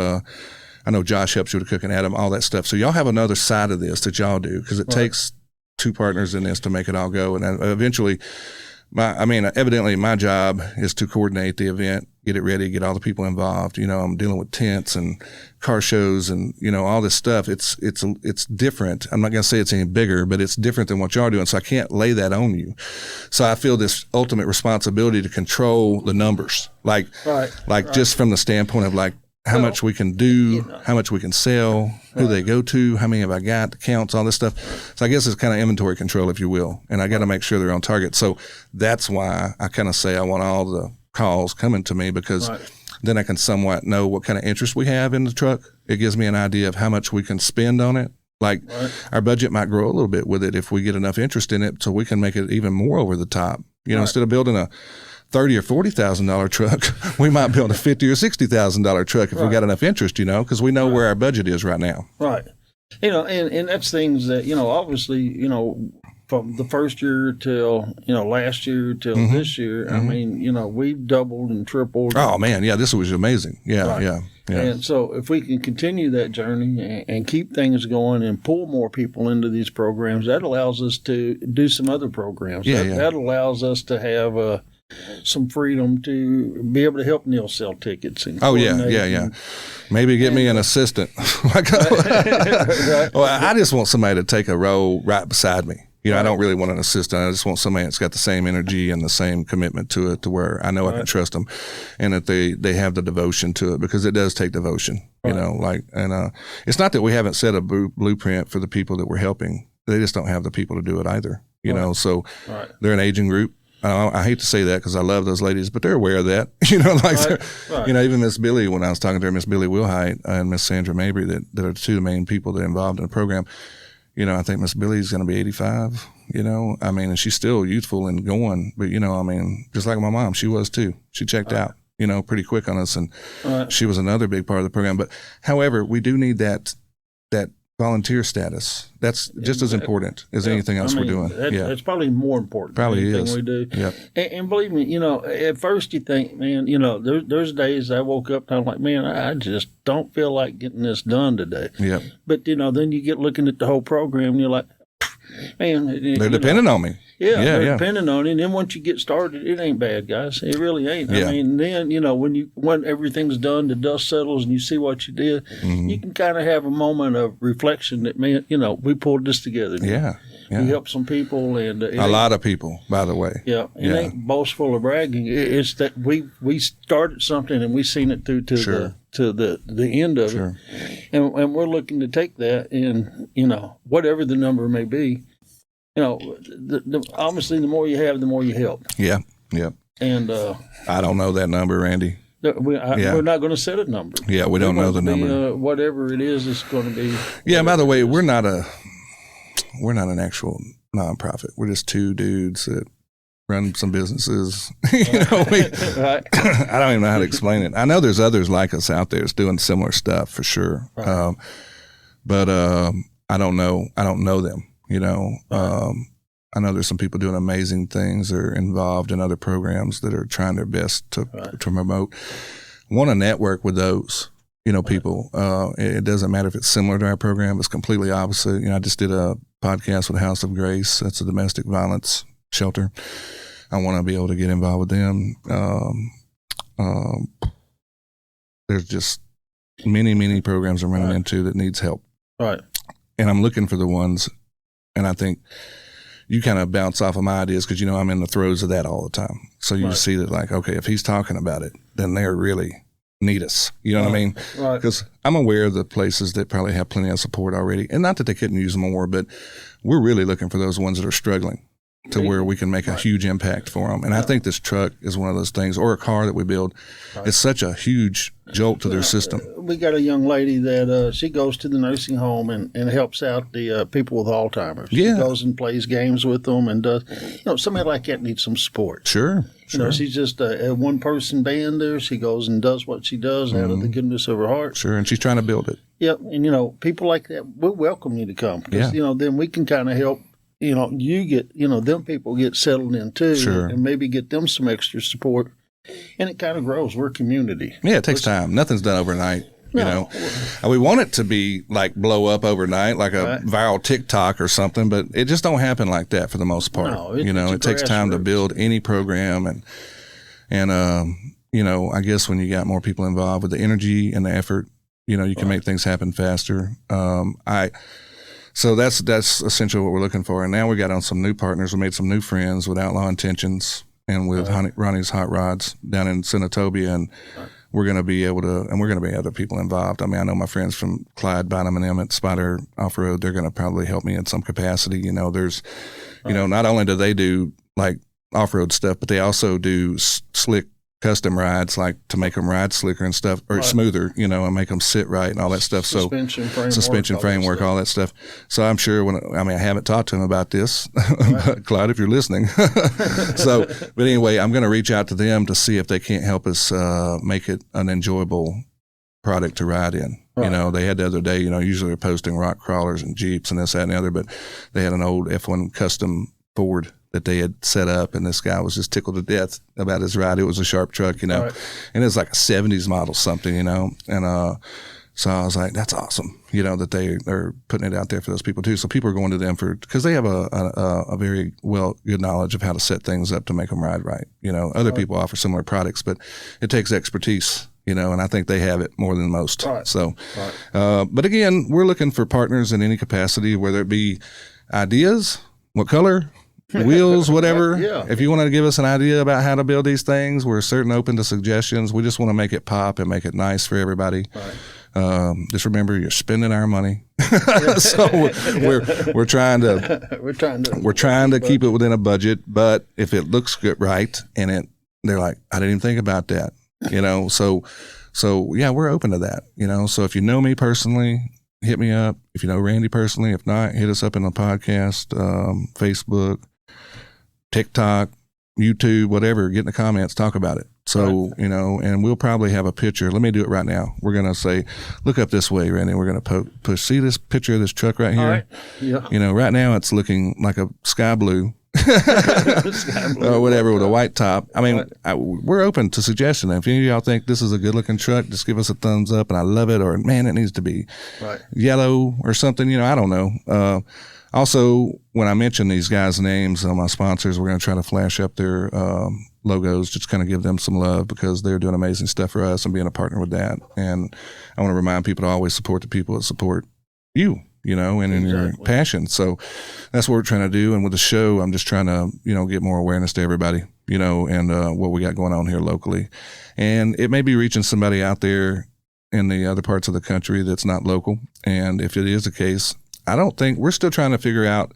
I know Josh helps you with cooking, Adam, all that stuff. So y'all have another side of this that y'all do because it takes two partners in this to make it all go. And eventually, evidently my job is to coordinate the event, get it ready, get all the people involved. I'm dealing with tents and car shows and, all this stuff. It's different. I'm not going to say it's any bigger, but it's different than what y'all are doing. So I can't lay that on you. So I feel this ultimate responsibility to control the numbers, just from the standpoint of how much we can do, how much we can sell, who they go to, how many have I got, the counts, all this stuff. So I guess it's kind of inventory control, if you will. And I got to make sure they're on target. So that's why I kind of say I want all the calls coming to me because then I can somewhat know what kind of interest we have in the truck. It gives me an idea of how much we can spend on it. Our budget might grow a little bit with it if we get enough interest in it so we can make it even more over the top. Instead of building a $30,000 or $40,000 truck, we might build a $50,000 or $60,000 truck if we got enough interest, because we know where our budget is right now. Right. And that's things that, obviously, from the first year till, last year till this year, we've doubled and tripled. Oh, man. Yeah, this was amazing. Yeah. And so if we can continue that journey and keep things going and pull more people into these programs, that allows us to do some other programs. That allows us to have some freedom to be able to help Neil sell tickets. And maybe get me an assistant. Well, I just want somebody to take a row right beside me. I don't really want an assistant. I just want somebody that's got the same energy and the same commitment to it to where I know I can trust them and that they have the devotion to it because it does take devotion, it's not that we haven't set a blueprint for the people that we're helping. They just don't have the people to do it either, so they're an aging group. I hate to say that because I love those ladies, but they're aware of that. Even Miss Billy, when I was talking to her, Miss Billy Wilhite and Miss Sandra Mabry, that are two of the main people that are involved in the program. I think Miss Billy's going to be 85, and she's still youthful and going, but, just like my mom, she was too. She checked out, pretty quick on us, and she was another big part of the program. But however, we do need that volunteer status. That's just as important as anything else we're doing. That's probably more important. Probably than is. We do. Yep. And believe me, at first you think, man, there's days I woke up and I'm like, man, I just don't feel like getting this done today. Yep. But then you get looking at the whole program and you're like, man, they're depending on me. Yeah, they're depending on it. And then once you get started, it ain't bad, guys. It really ain't. Yeah. Then, when everything's done, the dust settles and you see what you did, you can kind of have a moment of reflection that, man, we pulled this together. Yeah. We helped some people. And a lot of people, by the way. Yeah. It ain't boastful or bragging. It's that we started something and we seen it through to the end of it. And we're looking to take that and, whatever the number may be, obviously the more you have, the more you help. Yeah. And I don't know that number, Randy. We're not going to set a number. Yeah, we don't know the number. Whatever it is, it's going to be. Yeah. By the way, we're not an actual nonprofit. We're just two dudes that run some businesses. I don't even know how to explain it. I know there's others like us out there that's doing similar stuff for sure. Right. But I don't know them. I know there's some people doing amazing things. They're involved in other programs that are trying their best to promote. want to network with those, people. It doesn't matter if it's similar to our program. It's completely opposite. I just did a podcast with House of Grace. That's a domestic violence shelter. I want to be able to get involved with them. There's just many programs I'm running into that needs help. Right. And I'm looking for the ones, and I think you kind of bounce off of my ideas because, I'm in the throes of that all the time. So you see that, like, okay, if he's talking about it, then they really need us. You know what I mean? Right. Because I'm aware of the places that probably have plenty of support already. And not that they couldn't use more, but we're really looking for those ones that are struggling to where we can make a huge impact for them. And I think this truck is one of those things, or a car that we build, is such a huge jolt to their system. We got a young lady that she goes to the nursing home and helps out the people with Alzheimer's. Yeah. She goes and plays games with them and does, somebody like that needs some support. Sure. She's just a one-person band there. She goes and does what she does out of the goodness of her heart. Sure, and she's trying to build it. Yep, and, people like that, we'll welcome you to come. Because, then we can kind of help. You get, them people get settled in too, sure. and maybe get them some extra support, and it kind of grows. We're a community. Yeah, it takes time. Nothing's done overnight. No. We want it to be like blow up overnight, like a viral TikTok or something, but it just don't happen like that for the most part. No, it takes time to build any program, and I guess when you got more people involved with the energy and the effort, you can make things happen faster. So that's essentially what we're looking for. And now we got on some new partners. We made some new friends with Outlaw Intentions and with Ronnie's Hot Rods down in Senatobia. And we're going to be able to, and we're going to be other people involved. I mean, I know my friends from Clyde, Bynum, and Emmett, Spider Off-Road, they're going to probably help me in some capacity. There's, not only do they do like off-road stuff, but they also do slick custom rides, like to make them ride slicker and stuff, or smoother, and make them sit right and all that stuff. Suspension framework, all that stuff. So I'm sure I haven't talked to him about this, but Clyde, if you're listening. But anyway, I'm going to reach out to them to see if they can't help us make it an enjoyable product to ride in. Right. They had the other day, usually they're posting rock crawlers and Jeeps and this, that, and the other, but they had an old F1 custom Ford that they had set up, and this guy was just tickled to death about his ride. It was a sharp truck, and it was like a 70s model something, and so I was like, that's awesome, that they're putting it out there for those people too. So people are going to them because they have a very good knowledge of how to set things up to make them ride right. Other people offer similar products, but it takes expertise, and I think they have it more than most. Right. So, but again, we're looking for partners in any capacity, whether it be ideas, what color, wheels, whatever. If you want to give us an idea about how to build these things, we're certainly open to suggestions. We just want to make it pop and make it nice for everybody. Just remember, you're spending our money, so we're trying to keep it within a budget. But if it looks good, right, and they're like, I didn't even think about that, So yeah, we're open to that, So if you know me personally, hit me up. If you know Randy personally, if not, hit us up in the podcast, Facebook, TikTok, YouTube, whatever. Get in the comments, talk about it. So, and we'll probably have a picture. Let me do it right now. We're going to say, look up this way, Randy. We're going to push. See this picture of this truck right here? All right. Yeah. Right now it's looking like a sky blue. Or whatever with a white top. I mean, we're open to suggestion. If any of y'all think this is a good looking truck, just give us a thumbs up and I love it, or man, it needs to be yellow or something, I don't know. Also, when I mention these guys' names, my sponsors, we're going to try to flash up their logos, just kind of give them some love because they're doing amazing stuff for us and being a partner with that. And I want to remind people to always support the people that support you. And in your passion. So that's what we're trying to do. And with the show, I'm just trying to, get more awareness to everybody, and what we got going on here locally. And it may be reaching somebody out there in the other parts of the country that's not local. And if it is the case, I don't think we're still trying to figure out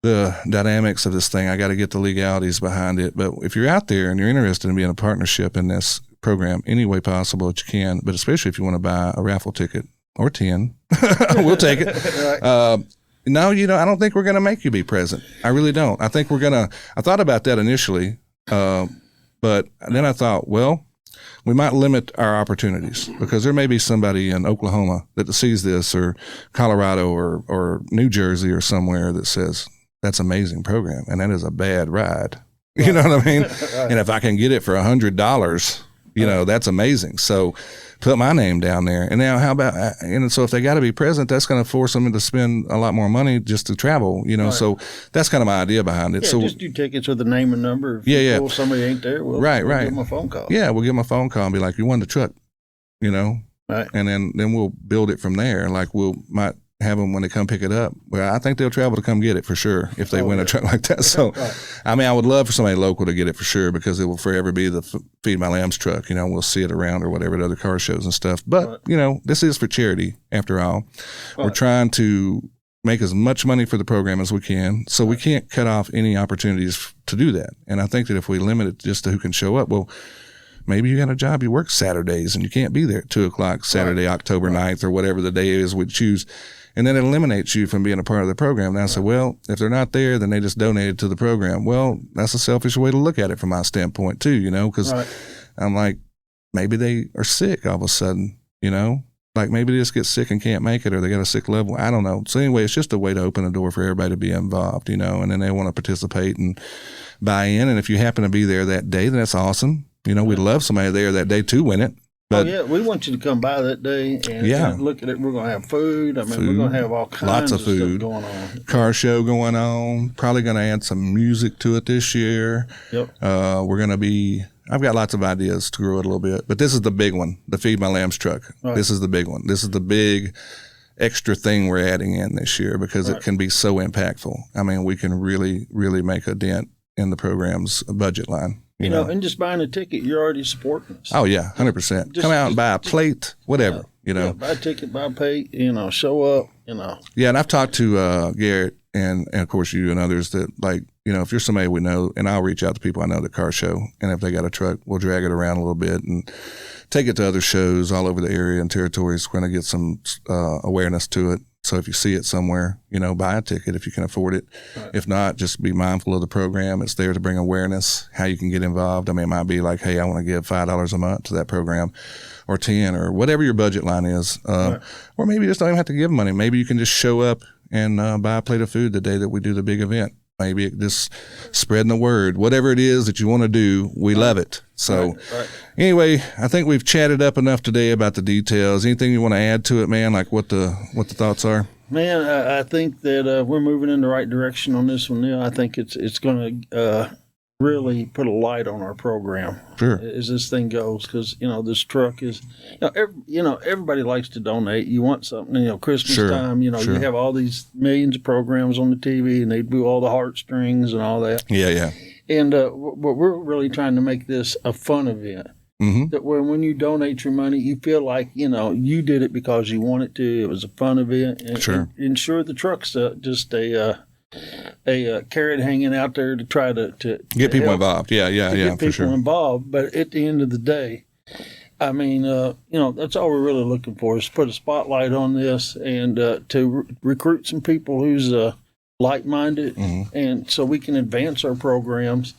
the dynamics of this thing. I got to get the legalities behind it. But if you're out there and you're interested in being a partnership in this program, any way possible that you can, but especially if you want to buy a raffle ticket, or 10, we'll take it. No, I don't think we're going to make you be present. I really don't. I think I thought about that initially, but then I thought, well, we might limit our opportunities because there may be somebody in Oklahoma that sees this, or Colorado or New Jersey or somewhere that says, that's an amazing program, and that is a bad ride. You know what I mean? And if I can get it for $100, You know, that's amazing. So put my name down there. And now how about, and so if they got to be present, that's going to force them to spend a lot more money just to travel, you know. Right. So that's kind of my idea behind it. Yeah, so just do tickets with the name and number. If somebody ain't there, we'll give them a phone call. Yeah, we'll give them a phone call and be like, you won the truck, you know. Right. And then we'll build it from there. Like might have them when they come pick it up. Well, I think they'll travel to come get it for sure if they win a truck like that. So, I mean, I would love for somebody local to get it for sure because it will forever be the Feed My Lambs truck. You know, we'll see it around or whatever at other car shows and stuff. But, you know, this is for charity after all. We're trying to make as much money for the program as we can. So we can't cut off any opportunities to do that. And I think that if we limit it just to who can show up, well, maybe you got a job, you work Saturdays and you can't be there at 2:00 Saturday, October 9th or whatever the day is we choose. And then it eliminates you from being a part of the program. And I said, well, if they're not there, then they just donated to the program. Well, that's a selfish way to look at it from my standpoint too, you know, because I'm like, maybe they are sick all of a sudden, you know, like maybe they just get sick and can't make it or they got a sick level. I don't know. So anyway, it's just a way to open the door for everybody to be involved, you know, and then they want to participate and buy in. And if you happen to be there that day, then that's awesome. You know, we'd love somebody there that day to win it. But, we want you to come by that day and look at it. We're going to have food. I mean, we're going to have all kinds of food stuff going on. Car show going on. Probably going to add some music to it this year. Yep. We're going to be, I've got lots of ideas to grow it a little bit, but this is the big one, the Feed My Lambs truck. Right. This is the big one. This is the big extra thing we're adding in this year because it can be so impactful. I mean, we can really, really make a dent in the program's budget line. You know, and just buying a ticket, you're already supporting us. Oh, yeah, 100%. Come out and buy a plate, whatever, you know. Yeah, buy a ticket, buy a plate, you know, show up, you know. Yeah, and I've talked to Garrett and, of course, you and others that, like, you know, if you're somebody we know, and I'll reach out to people I know at the car show, and if they got a truck, we'll drag it around a little bit and take it to other shows all over the area and territories. We're going to get some awareness to it. So if you see it somewhere, you know, buy a ticket if you can afford it. Right. If not, just be mindful of the program. It's there to bring awareness, how you can get involved. I mean, it might be like, hey, I want to give $5 a month to that program or 10 or whatever your budget line is. Or maybe you just don't even have to give money. Maybe you can just show up and buy a plate of food the day that we do the big event. Maybe just spreading the word, whatever it is that you want to do, we love it. So anyway, I think we've chatted up enough today about the details. Anything you want to add to it, man? Like what the thoughts are? Man, I think that we're moving in the right direction on this one now. I think it's going to really put a light on our program as this thing goes because, you know, this truck is, everybody likes to donate. You want something, you know, Christmas time, you know, you have all these millions of programs on the TV and they do all the heartstrings and all that. Yeah. And we're really trying to make this a fun event. Mm-hmm. That when you donate your money, you feel like, you know, you did it because you wanted to. It was a fun event. And ensure the truck's just a carrot hanging out there to try to get people involved. Yeah, get people involved. But at the end of the day, I mean, you know, that's all we're really looking for is put a spotlight on this and to recruit some people who's like-minded, and so we can advance our programs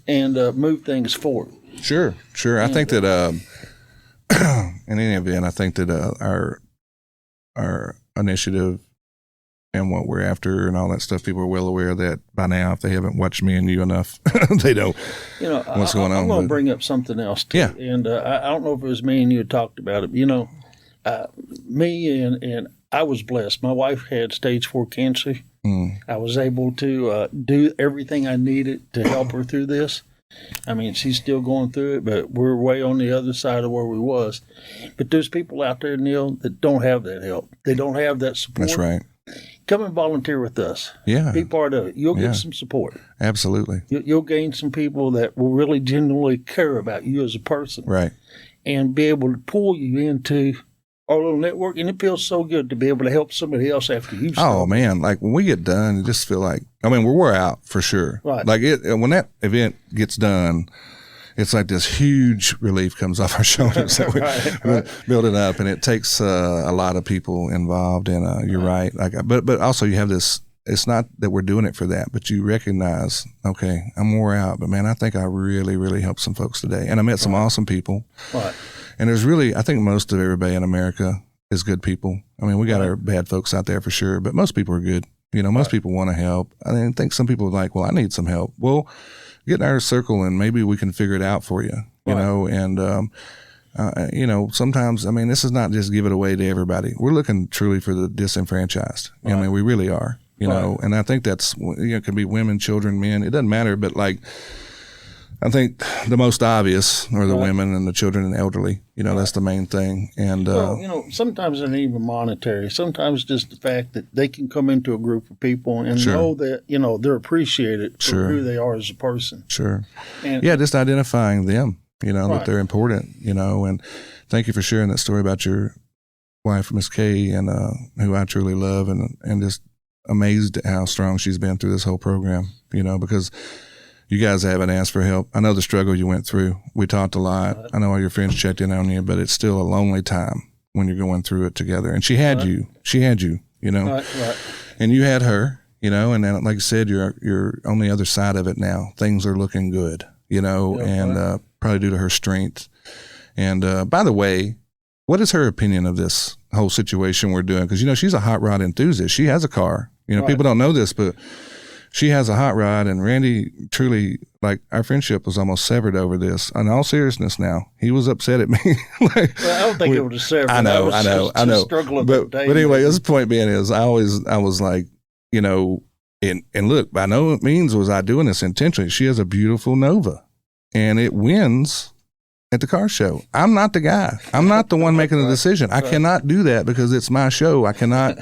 and move things forward. Sure. I think that in any event, I think that our initiative and what we're after and all that stuff, people are well aware of that by now. If they haven't watched me and you enough, they know what's going on. I'm going to bring up something else too. Yeah. And I don't know if it was me and you had talked about it. But, you know, me and I was blessed. My wife had stage 4 cancer. I was able to do everything I needed to help her through this. I mean, she's still going through it, but we're way on the other side of where we was. But there's people out there, Neil, that don't have that help. They don't have that support. That's right. Come and volunteer with us. Yeah. Be part of it. You'll get some support. Absolutely. You'll gain some people that will really genuinely care about you as a person. Right. And be able to pull you into our little network. And it feels so good to be able to help somebody else after you start. Oh, man. Like when we get done, it just feel like, I mean, we're out for sure. Right. Like when that event gets done, it's like this huge relief comes off our shoulders that we're building up, and it takes a lot of people involved. And you're right. Like, but also you have this. It's not that we're doing it for that, but you recognize, okay, I'm wore out, but man, I think I really, really helped some folks today, and I met some awesome people. Right. And there's really, I think most of everybody in America is good people. I mean, we got our bad folks out there for sure, but most people are good. You know, most people want to help. I think some people are like, well, I need some help. Well, get in our circle and maybe we can figure it out for you. you know, and, you know, sometimes, I mean, this is not just give it away to everybody. We're looking truly for the disenfranchised. I mean, we really are, you know, and I think that's, you know, it can be women, children, men, it doesn't matter, but like, I think the most obvious are the women and the children and elderly. You know, that's the main thing. And well, you know, sometimes it ain't even monetary. Sometimes just the fact that they can come into a group of people and know that, you know, they're appreciated for who they are as a person. Sure. And, just identifying them, you know, that they're important, you know. And thank you for sharing that story about your wife, Miss Kay, and who I truly love, and just amazed at how strong she's been through this whole program, you know, because you guys haven't asked for help. I know the struggle you went through. We talked a lot. I know all your friends checked in on you, but it's still a lonely time when you're going through it together. And she had you. She had you, you know. And you had her, you know, and then, like I said, you're on the other side of it now. Things are looking good, you know, and probably due to her strength. And by the way, what is her opinion of this whole situation we're doing? Because, you know, she's a hot rod enthusiast. She has a car. You know, people don't know this, but she has a hot rod, and Randy truly, like, our friendship was almost severed over this. In all seriousness now, he was upset at me. Like, well, I don't think it was a severed. I know. But anyway, this point being is I was like, you know, and look, by no means was I doing this intentionally. She has a beautiful Nova, and it wins at the car show. I'm not the guy. I'm not the one making the decision. I cannot do that because it's my show. I cannot.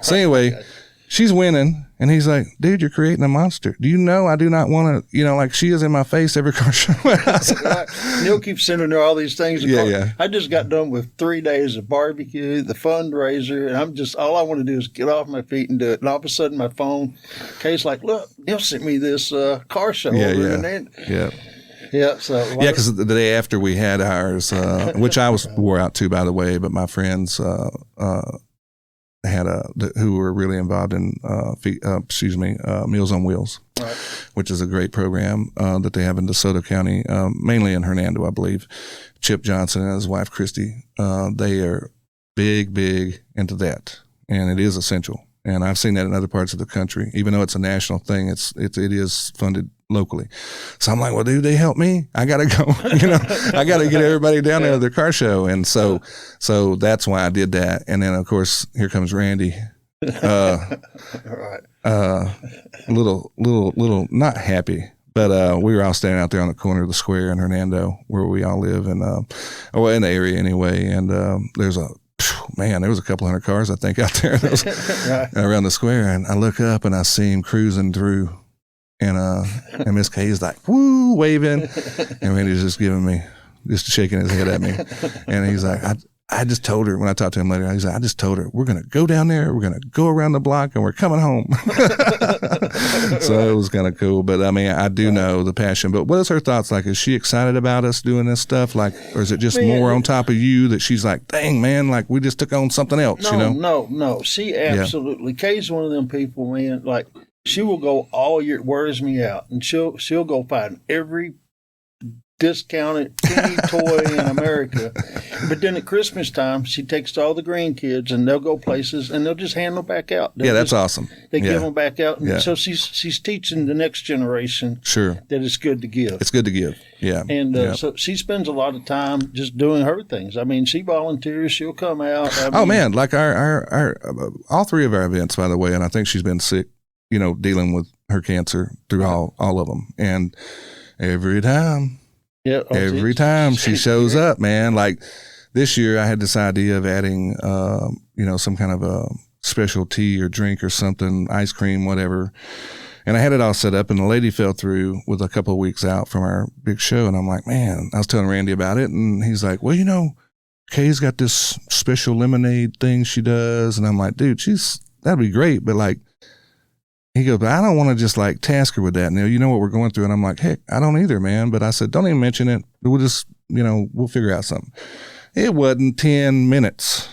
So anyway, she's winning. And he's like, dude, you're creating a monster. Do you know I do not want to, you know, like she is in my face every car show. Neil keeps sending her all these things. I just got done with 3 days of barbecue, the fundraiser, and I'm just, all I want to do is get off my feet and do it. And all of a sudden my phone, Kay's like, look, Neil sent me this car show. Because the day after we had ours, which I was wore out too, by the way, but my friends, had who were really involved in Meals on Wheels, which is a great program that they have in DeSoto County, mainly in Hernando, I believe. Chip Johnson and his wife Christy, they are big into that, and it is essential. And I've seen that in other parts of the country, even though it's a national thing. It is funded locally. So I'm like, well, dude, they help me. I gotta go. You know, I gotta get everybody down there to their car show. And so that's why I did that. And then of course here comes Randy. Little not happy, but we were all standing out there on the corner of the square in Hernando, where we all live, and in the area anyway. And there was a couple hundred cars, I think, out there around the square. And I look up and I see him cruising through, and Miss Kay's like, woo, waving. And Randy's just shaking his head at me. And he's like, I just told her, when I talked to him later, he's like, I just told her, we're going to go down there, we're going to go around the block, and we're coming home. So it was kind of cool. But I mean, I do know the passion. But what is her thoughts like? Is she excited about us doing this stuff? Like, or is it just more on top of you that she's like, dang, man, like we just took on something else, you know? No. She absolutely, Kay's one of them people, man, like she will go all year, wears me out, and she'll go find every discounted penny toy in America. But then at Christmas time, she takes all the grandkids and they'll go places and they'll just hand them back out. That's awesome. They give them back out. And so she's teaching the next generation that it's good to give. It's good to give. Yeah. And so she spends a lot of time just doing her things. I mean, she volunteers. She'll come out. Like our all three of our events, by the way, and I think she's been sick, you know, dealing with her cancer through all of them. And every time she shows up, man. Like this year, I had this idea of adding, some kind of a special tea or drink or something, ice cream, whatever. And I had it all set up, and the lady fell through with a couple of weeks out from our big show. And I'm like, man, I was telling Randy about it, and he's like, well, you know, Kay's got this special lemonade thing she does. And I'm like, dude, that'd be great. But like, he goes, but I don't want to just like task her with that. Now, you know what we're going through. And I'm like, heck, I don't either, man. But I said, don't even mention it. We'll just, we'll figure out something. It wasn't 10 minutes.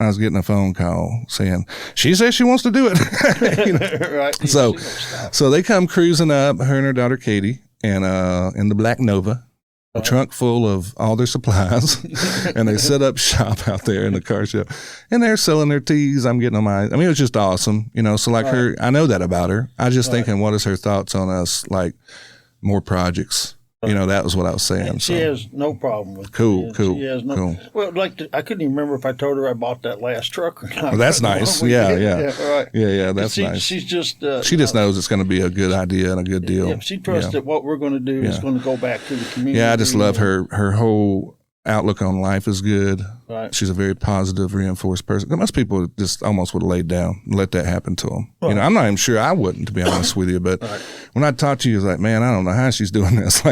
I was getting a phone call saying, she says she wants to do it. Right. So they come cruising up, her and her daughter, Katie, and in the black Nova, a trunk full of all their supplies, and they set up shop out there in the car show, and they're selling their teas. I'm getting on it was just awesome, so like her, I know that about her. I just thinking, what is her thoughts on us, like more projects, That was what I was saying. And she has no problem with it. Cool. She has no. Well, I couldn't even remember if I told her I bought that last truck or not. Well, that's nice. Yeah. Right. Yeah. That's nice. She's just. She just knows it's going to be a good idea and a good deal. Yeah, she trusts that what we're going to do is going to go back to the community. Yeah, I just love her whole outlook on life is good. Right. She's a very positive, reinforced person. Most people just almost would have laid down and let that happen to them. Right. I'm not even sure I wouldn't, to be honest with you. But when I talked to you, it's like, man, I don't know how she's doing this.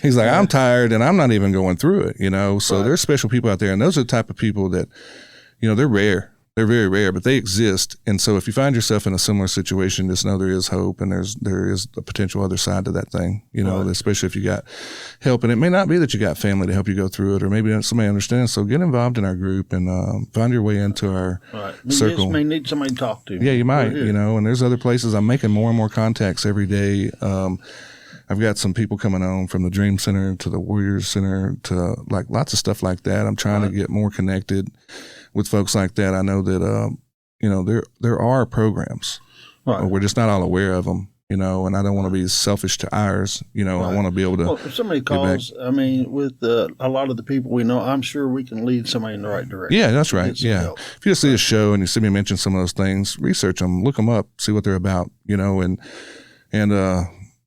He's like, I'm tired and I'm not even going through it. So there's special people out there, and those are the type of people that, they're rare. They're very rare, but they exist. And so if you find yourself in a similar situation, just know there is hope, and there is a potential other side to that thing, especially if you got help. And it may not be that you got family to help you go through it, or maybe somebody understands. So get involved in our group and find your way into our circle. You may need somebody to talk to. Yeah, you might, and there's other places. I'm making more and more contacts every day. I've got some people coming on from the Dream Center to the Warriors Center to lots of stuff like that. I'm trying to get more connected with folks like that. I know that, there are programs. Right. We're just not all aware of them, and I don't want to be selfish to ours. I want to be able to. Well, if somebody calls, with a lot of the people we know, I'm sure we can lead somebody in the right direction. Yeah, that's right. Yeah. If you just see a show and you see me mention some of those things, research them, look them up, see what they're about, and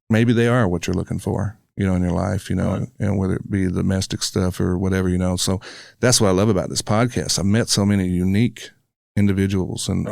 maybe they are what you're looking for. In your life, and whether it be domestic stuff or whatever, So that's what I love about this podcast. I've met so many unique individuals and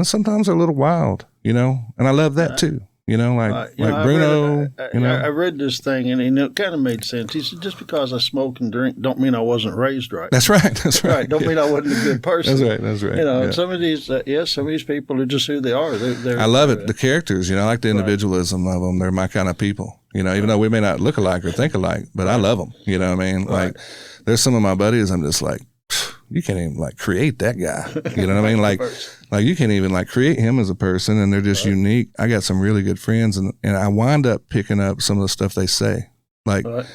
sometimes they're a little wild, and I love that too. Like Bruno. I read this thing and it kind of made sense. He said, just because I smoke and drink don't mean I wasn't raised right. That's right. That's right. Don't mean I wasn't a good person. That's right. Some of these people are just who they are. I love it. The characters, I like the individualism of them. They're my kind of people, even though we may not look alike or think alike, but I love them. You know what I mean? Like there's some of my buddies, I'm just like, you can't even create that guy. You know what I mean? Like you can't even create him as a person, and they're just unique. I got some really good friends, and I wind up picking up some of the stuff they say. One of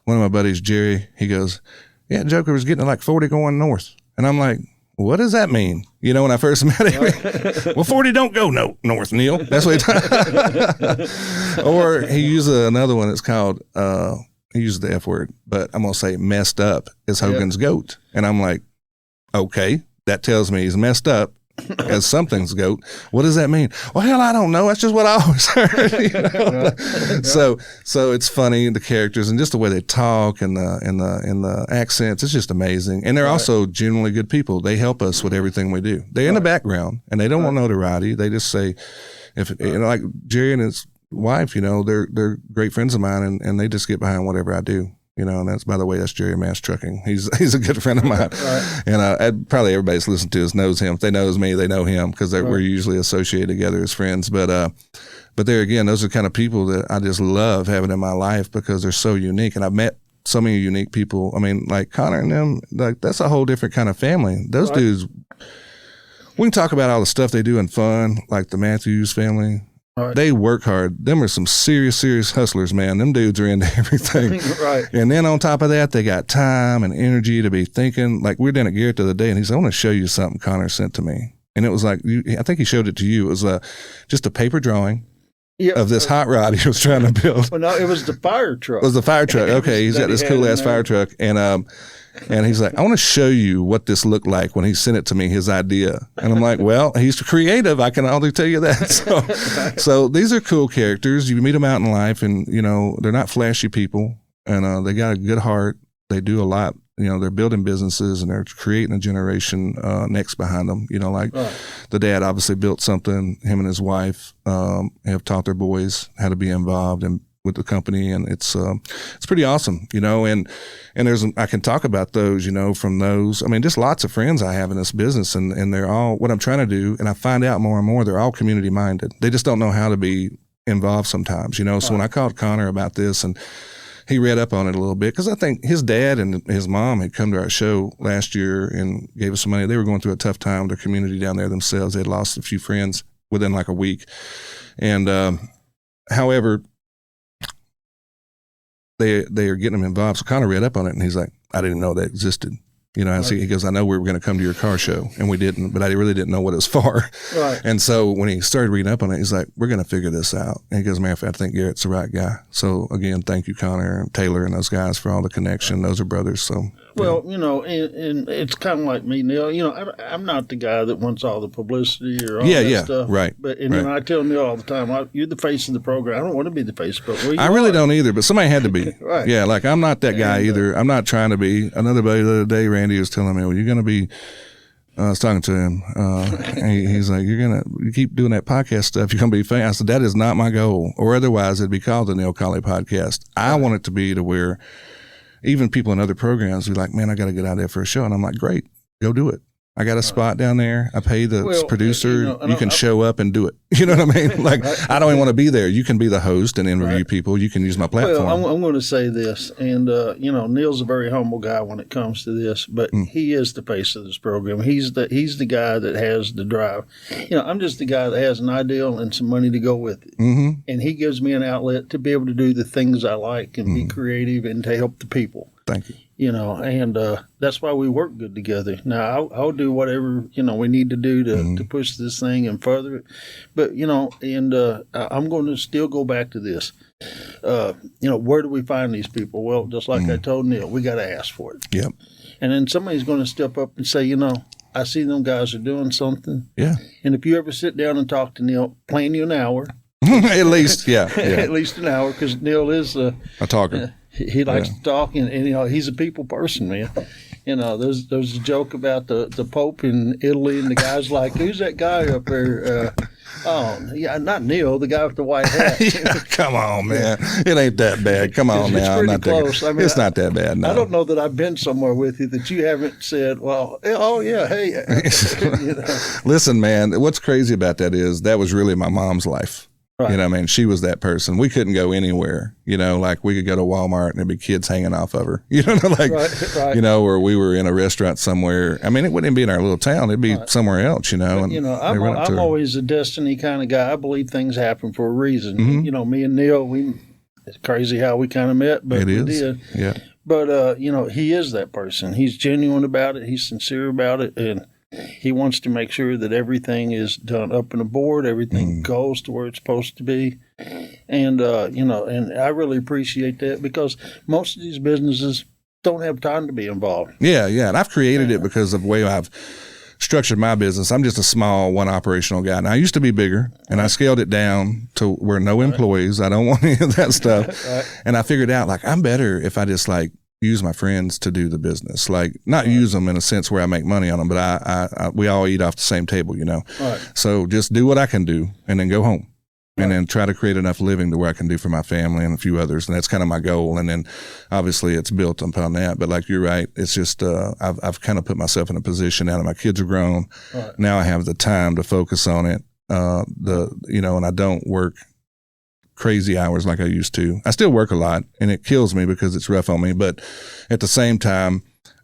my buddies, Jerry, he goes, yeah, Joker was getting 40 going north. And I'm like, what does that mean? When I first met him, well, 40 don't go north, Neil. That's what he Or he used another one. It's called, he used the F word, but I'm going to say messed up is Hogan's goat. And I'm like, okay, that tells me he's messed up as something's goat. What does that mean? Well, hell, I don't know. That's just what I always heard. So it's funny, the characters and just the way they talk and the accents. It's just amazing. And they're also genuinely good people. They help us with everything we do. They're in the background and they don't want notoriety. They just say, like Jerry and his wife, they're great friends of mine and they just get behind whatever I do. And that's, by the way, that's Jerry Mass Trucking. He's a good friend of mine. And probably everybody's listened to us knows him. If they knows me, they know him because we're usually associated together as friends. But there again, those are the kind of people that I just love having in my life because they're so unique. And I've met so many unique people. I mean, like Connor and them, that's a whole different kind of family. Those dudes, we can talk about all the stuff they do in fun, like the Matthews family. They work hard. Them are some serious hustlers, man. Them dudes are into everything. And then on top of that, they got time and energy to be thinking. Like we were down at Garrett the other day, and he said, I want to show you something Connor sent to me. And it was I think he showed it to you. It was just a paper drawing of this hot rod he was trying to build. Well, no, it was the fire truck. It was the fire truck. Okay, he's got this cool-ass fire truck. And he's like, I want to show you what this looked like when he sent it to me, his idea. And I'm like, well, he's creative. I can only tell you that. So these are cool characters. You meet them out in life and, they're not flashy people and they got a good heart. They do a lot. They're building businesses and they're creating a generation next behind them. The dad obviously built something. Him and his wife have taught their boys how to be involved and with the company, and it's pretty awesome, and I can talk about those, from those. I mean, just lots of friends I have in this business, and they're all what I'm trying to do, and I find out more and more they're all community minded. They just don't know how to be involved sometimes, So when I called Connor about this, and he read up on it a little bit, because I think his dad and his mom had come to our show last year and gave us some money. They were going through a tough time with their community down there themselves. They had lost a few friends within a week, and however. They are getting them involved. So Connor read up on it and he's like, I didn't know that existed. He goes, I know we were going to come to your car show, and we didn't, but I really didn't know what it was for. Right. And so when he started reading up on it, he's like, we're going to figure this out. And he goes, matter of fact, I think Garrett's the right guy. So again, thank you, Connor and Taylor and those guys for all the connection. Those are brothers. So, well, and it's kind of like me, Neil. I'm not the guy that wants all the publicity or all that stuff. Right. But I tell Neil all the time, you're the face of the program. I don't want to be the face, but I really don't either. But somebody had to be. Right. Yeah, like I'm not that guy either. I'm not trying to be. Another buddy the other day, Randy was telling me, well, you're going to be. I was talking to him. He's like, you keep doing that podcast stuff, you're going to be famous. I said, that is not my goal, or otherwise it'd be called the TheLocalYokelsPodcast. I want it to be to where even people in other programs be like, man, I got to get out there for a show. And I'm like, great, go do it. I got a spot down there. I pay the producer. You can show up and do it. You know what I mean? Like, I don't even want to be there. You can be the host and interview people. You can use my platform. Well, I'm going to say this, and Neil's a very humble guy when it comes to this, but he is the face of this program. He's the guy that has the drive. I'm just the guy that has an ideal and some money to go with it, and he gives me an outlet to be able to do the things I like and be creative and to help the people. Thank you. And that's why we work good together. Now, I'll do whatever, we need to do to push this thing and further it. But, I'm going to still go back to this. Where do we find these people? Well, just like I told Neil, we got to ask for it. Yep. And then somebody's going to step up and say, I see them guys are doing something. Yeah. And if you ever sit down and talk to Neil, plan you an hour. At least, yeah. At least an hour, because Neil is a talker. He likes to talk, and he's a people person, man. There's a joke about the Pope in Italy, and the guy's like, who's that guy up there? Not Neil, the guy with the white hat. Come on, man. It ain't that bad. Come on now. It's pretty close. It's not that bad, no. I don't know that I've been somewhere with you that you haven't said, well, oh, yeah, hey. Listen, man, what's crazy about that is that was really my mom's life. Right. She was that person. We couldn't go anywhere, like we could go to Walmart and there'd be kids hanging off of her, right. Or we were in a restaurant somewhere. It wouldn't even be in our little town. It'd be somewhere else, And, I'm always a destiny kind of guy. I believe things happen for a reason. Me and Neil, it's crazy how we kind of met, but we did. Yeah. But, he is that person. He's genuine about it. He's sincere about it. And he wants to make sure that everything is done up and aboard, everything goes to where it's supposed to be. And, and I really appreciate that because most of these businesses don't have time to be involved. Yeah, yeah. And I've created it because of the way I've structured my business. I'm just a small one operational guy. Now, I used to be bigger, and I scaled it down to where no employees. I don't want any of that stuff. And I figured out, I'm better if I just, use my friends to do the business, not use them in a sense where I make money on them, but I we all eat off the same table, Right. So just do what I can do and then go home and then try to create enough living to where I can do for my family and a few others. And that's kind of my goal. And then obviously it's built upon that, but you're right. It's just, I've kind of put myself in a position now that my kids are grown. Right. Now I have the time to focus on it. And I don't work crazy hours like I used to. I still work a lot and it kills me because it's rough on me. But at the same time,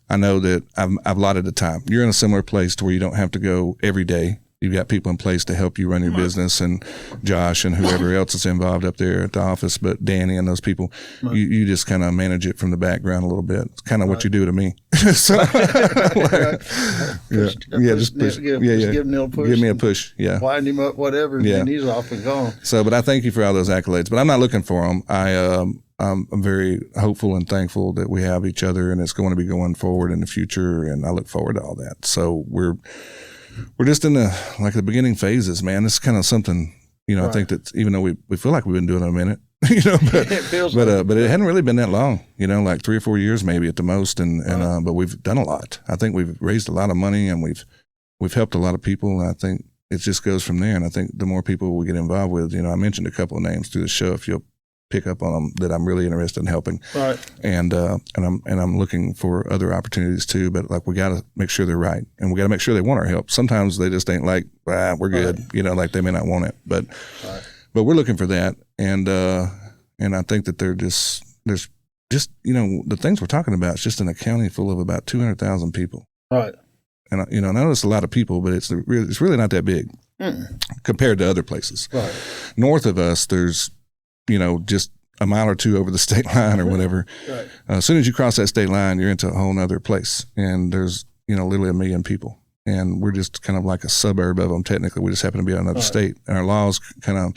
I know that I've allotted the time. You're in a similar place to where you don't have to go every day. You've got people in place to help you run your business, and Josh and whoever else is involved up there at the office, but Danny and those people, you just kind of manage it from the background a little bit. It's kind of what you do to me. So, just give Neil a push. Give me a push, wind him up, whatever, and then he's off and gone. So, but I thank you for all those accolades, but I'm not looking for them. I'm very hopeful and thankful that we have each other, and it's going to be going forward in the future, and I look forward to all that. So we're just in the beginning phases, man. It's kind of something, I think that even though we feel like we've been doing it a minute, but it hadn't really been that long, 3 or 4 years maybe at the most. But we've done a lot. I think we've raised a lot of money and we've helped a lot of people. And I think it just goes from there. And I think the more people we get involved with, I mentioned a couple of names through the show. If you'll pick up on them, that I'm really interested in helping. Right. And I'm looking for other opportunities too, but we got to make sure they're right, and we got to make sure they want our help. Sometimes they just ain't we're good, they may not want it, but we're looking for that. And I think that there's just, the things we're talking about, it's just in a county full of about 200,000 people. Right. And, I know it's a lot of people, but it's really not that big compared to other places. Right. North of us, there's, just a mile or two over the state line or whatever. Right. As soon as you cross that state line, you're into a whole nother place. And there's, literally 1 million people. And we're just kind of like a suburb of them. Technically, we just happen to be in another state. And our laws kind of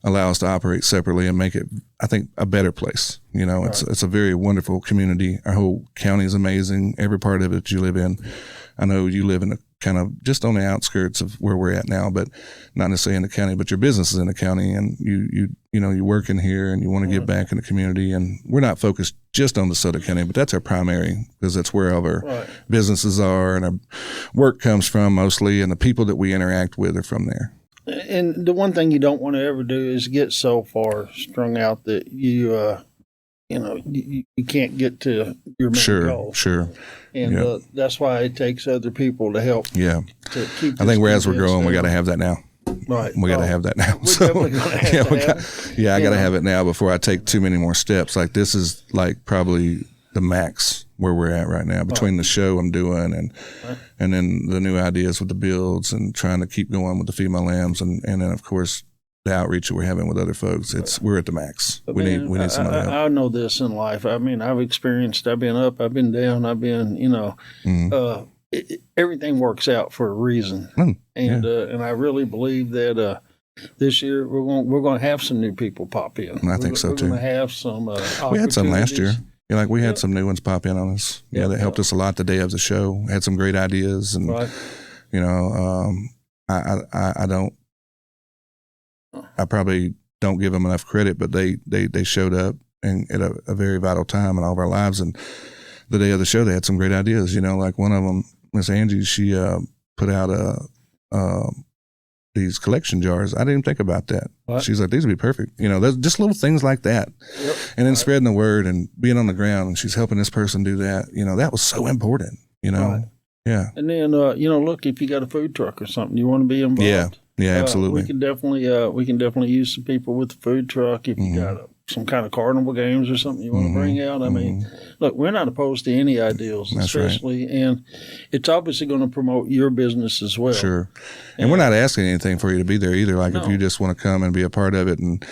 allow us to operate separately and make it, I think, a better place. It's a very wonderful community. Our whole county is amazing. Every part of it you live in. I know you live in a kind of just on the outskirts of where we're at now, but not necessarily in the county, but your business is in the county, and you work in here and you want to give back in the community. And we're not focused just on DeSoto County, but that's our primary, because that's where all of our businesses are and our work comes from mostly, and the people that we interact with are from there. And the one thing you don't want to ever do is get so far strung out that you can't get to your main goal. Sure. And that's why it takes other people to help. Yeah. To keep I think as we're growing, we got to have that now. Right. We got to have that now. We're definitely going to have that. I got to have it now before I take too many more steps. Like, this is like probably the max where we're at right now, between the show I'm doing and then the new ideas with the builds and trying to keep going with the female lambs and then of course the outreach that we're having with other folks. We're at the max. But we need some help. I know this in life. I mean, I've been up, I've been down, I've been, everything works out for a reason. And I really believe that this year we're going to have some new people pop in. I think so too. We're going to have some we had some last year. We had some new ones pop in on us. That helped us a lot the day of the show. Had some great ideas, and I probably don't give them enough credit, but they showed up and at a very vital time in all of our lives. And the day of the show, they had some great ideas. Like one of them, Miss Angie, she put out these collection jars. I didn't even think about that. What? She's like, these would be perfect. There's just little things like that. Yep. And then spreading the word and being on the ground, and she's helping this person do that. That was so important, Right. Yeah. And then, look, if you got a food truck or something, you want to be involved. Yeah, absolutely. We can definitely use some people with the food truck. If you got some kind of carnival games or something you want to bring out. I mean, look, we're not opposed to any ideals, especially, and it's obviously going to promote your business as well. Sure. And we're not asking anything for you to be there either. Like if you just want to come and be a part of it and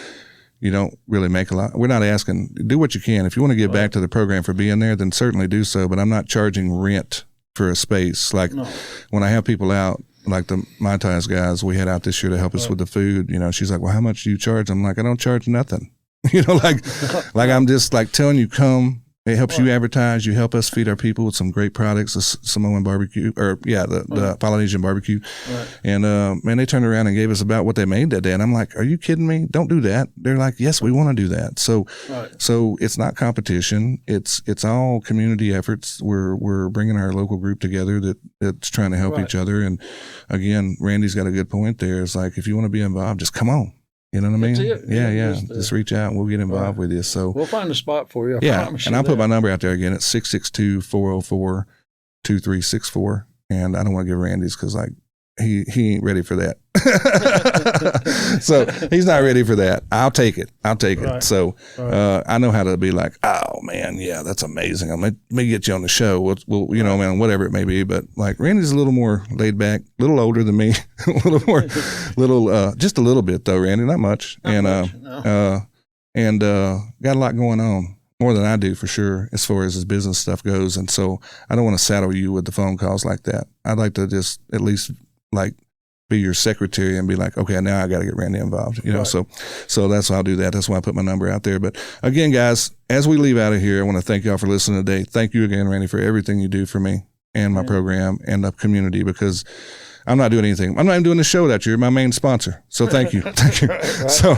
you don't really make a lot, we're not asking, do what you can. If you want to give back to the program for being there, then certainly do so. But I'm not charging rent for a space. Like when I have people out, like the Mai Tais guys we had out this year to help us with the food, she's like, well, how much do you charge? I'm like, I don't charge nothing. Like I'm just like telling you, come. It helps you advertise. You help us feed our people with some great products, the Samoan barbecue, the Polynesian barbecue. Right. And man, they turned around and gave us about what they made that day. And I'm like, are you kidding me? Don't do that. They're like, yes, we want to do that. So it's not competition. It's all community efforts. We're bringing our local group together that's trying to help each other. And again, Randy's got a good point there. It's like, if you want to be involved, just come on. You know what I mean? Yeah. Just reach out and we'll get involved with you. So we'll find a spot for you. And I'll put my number out there again. It's 662-404-2364. And I don't want to give Randy's because he ain't ready for that. So he's not ready for that. I'll take it. So I know how to be like, oh man, yeah, that's amazing. Let me get you on the show. We'll man, whatever it may be. But like Randy's a little more laid back, a little older than me, just a little bit though, Randy, not much. Got a lot going on. More than I do for sure, as far as his business stuff goes. And so I don't want to saddle you with the phone calls like that. I'd like to just at least be your secretary and be like, okay, now I got to get Randy involved, so that's why I'll do that. That's why I put my number out there. But again, guys, as we leave out of here, I want to thank y'all for listening today. Thank you again, Randy, for everything you do for me and my program and the community, because I'm not doing anything. I'm not even doing the show without you. You're my main sponsor. So thank you. Thank you. So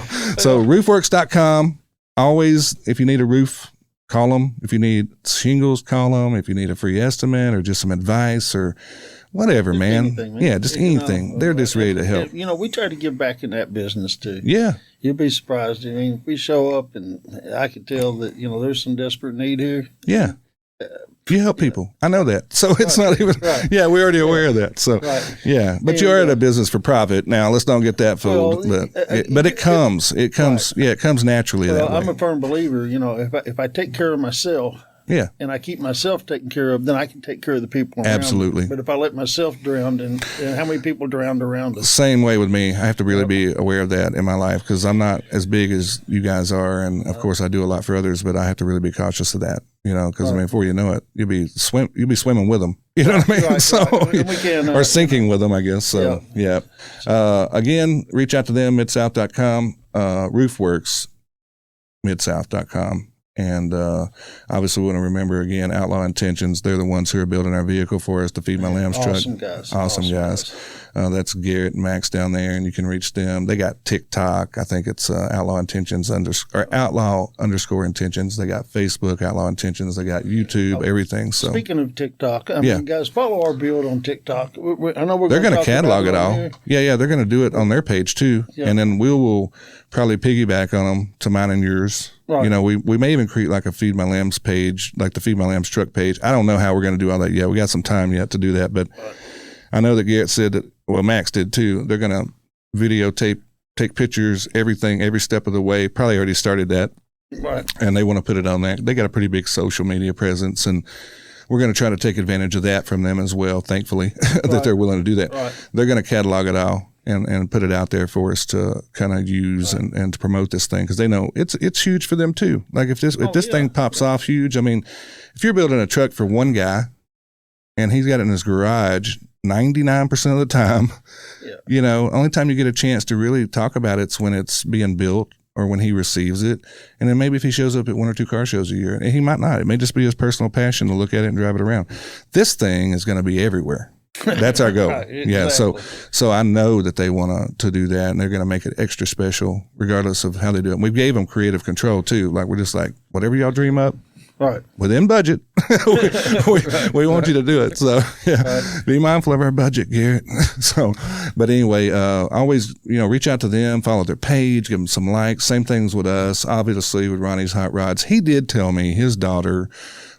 roofworks.com. Always, if you need a roof, call them. If you need shingles, call them. If you need a free estimate or just some advice or whatever, just man. Anything, man. Yeah, just anything. They're just ready to help. We try to give back in that business too. Yeah. You'll be surprised. I mean, if we show up and I can tell that, there's some desperate need here. Yeah. You help people. I know that. So it's not even, we're already aware of that. So, but you are at a business for profit. Now, let's don't get that fooled. But it comes naturally that way. I'm a firm believer, if I take care of myself, Yeah. and I keep myself taken care of, then I can take care of the people around Absolutely. me. But if I let myself drown, and how many people drowned around us? Same way with me. I have to really be aware of that in my life because I'm not as big as you guys are. And of course I do a lot for others, but I have to really be cautious of that, because I mean, before you know it, you'll be swimming with them. You know what I mean? Right, so, right. We can, or sinking with them, I guess. So, yeah. Again, reach out to them, midsouth.com, roofworks, midsouth.com. And obviously, we want to remember again, Outlaw Intentions. They're the ones who are building our vehicle for us, the Feed My Lambs truck. Awesome guys. That's Garrett and Max down there, and you can reach them. They got TikTok. I think it's Outlaw Intentions _Outlaw Intentions. They got Facebook Outlaw Intentions. They got YouTube, everything. So speaking of TikTok, I mean, guys, follow our build on TikTok. I know they're going to catalog it all. Yeah, they're going to do it on their page too, and then we will probably piggyback on them to mine and yours. Right. We may even create like a Feed My Lambs page, like the Feed My Lambs truck page. I don't know how we're going to do all that yet. We got some time yet to do that, but I know that Garrett said that, well, Max did too. They're going to videotape, take pictures, everything, every step of the way. Probably already started that. Right. And they want to put it on there. They got a pretty big social media presence, and we're going to try to take advantage of that from them as well, thankfully, that they're willing to do that. Right. They're going to catalog it all and put it out there for us to kind of use and to promote this thing, because they know it's huge for them too. Like if this thing pops off huge, I mean, if you're building a truck for one guy and he's got it in his garage 99% of the time, only time you get a chance to really talk about it's when it's being built or when he receives it. And then maybe if he shows up at 1 or 2 car shows a year, and he might not. It may just be his personal passion to look at it and drive it around. This thing is going to be everywhere. That's our goal. Right, exactly. Yeah. So I know that they want to do that, and they're going to make it extra special regardless of how they do it. And we gave them creative control too. Like, we're just like, whatever y'all dream up, right, within budget, we want you to do it. So be mindful of our budget, Garrett. But anyway, always, reach out to them, follow their page, give them some likes. Same things with us, obviously with Ronnie's Hot Rods. He did tell me his daughter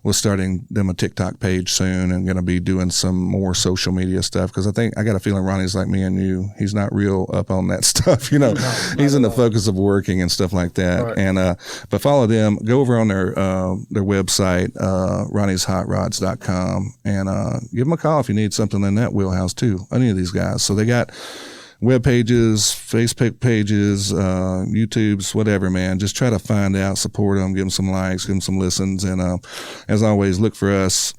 was starting them a TikTok page soon and going to be doing some more social media stuff, because I got a feeling Ronnie's like me and you. He's not real up on that stuff, he's in the focus of working and stuff like that. Right. And but follow them, go over on their website, ronnieshotrods.com, and give them a call if you need something in that wheelhouse too, any of these guys. So they got web pages, Facebook pages, YouTubes, whatever, man. Just try to find out, support them, give them some likes, give them some listens. And as always, look for us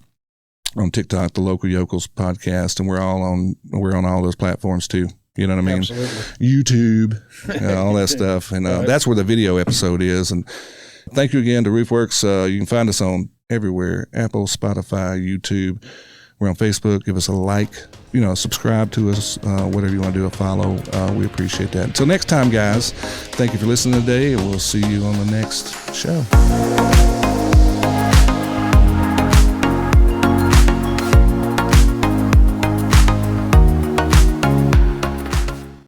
on TikTok, the Local Yokels Podcast, and we're on all those platforms too. You know what I mean? Absolutely. YouTube, all that stuff. And that's where the video episode is. And thank you again to Roofworks. You can find us on everywhere: Apple, Spotify, YouTube. We're on Facebook. Give us a like, subscribe to us, whatever you want to do, a follow. We appreciate that. Until next time, guys, thank you for listening today, and we'll see you on the next show.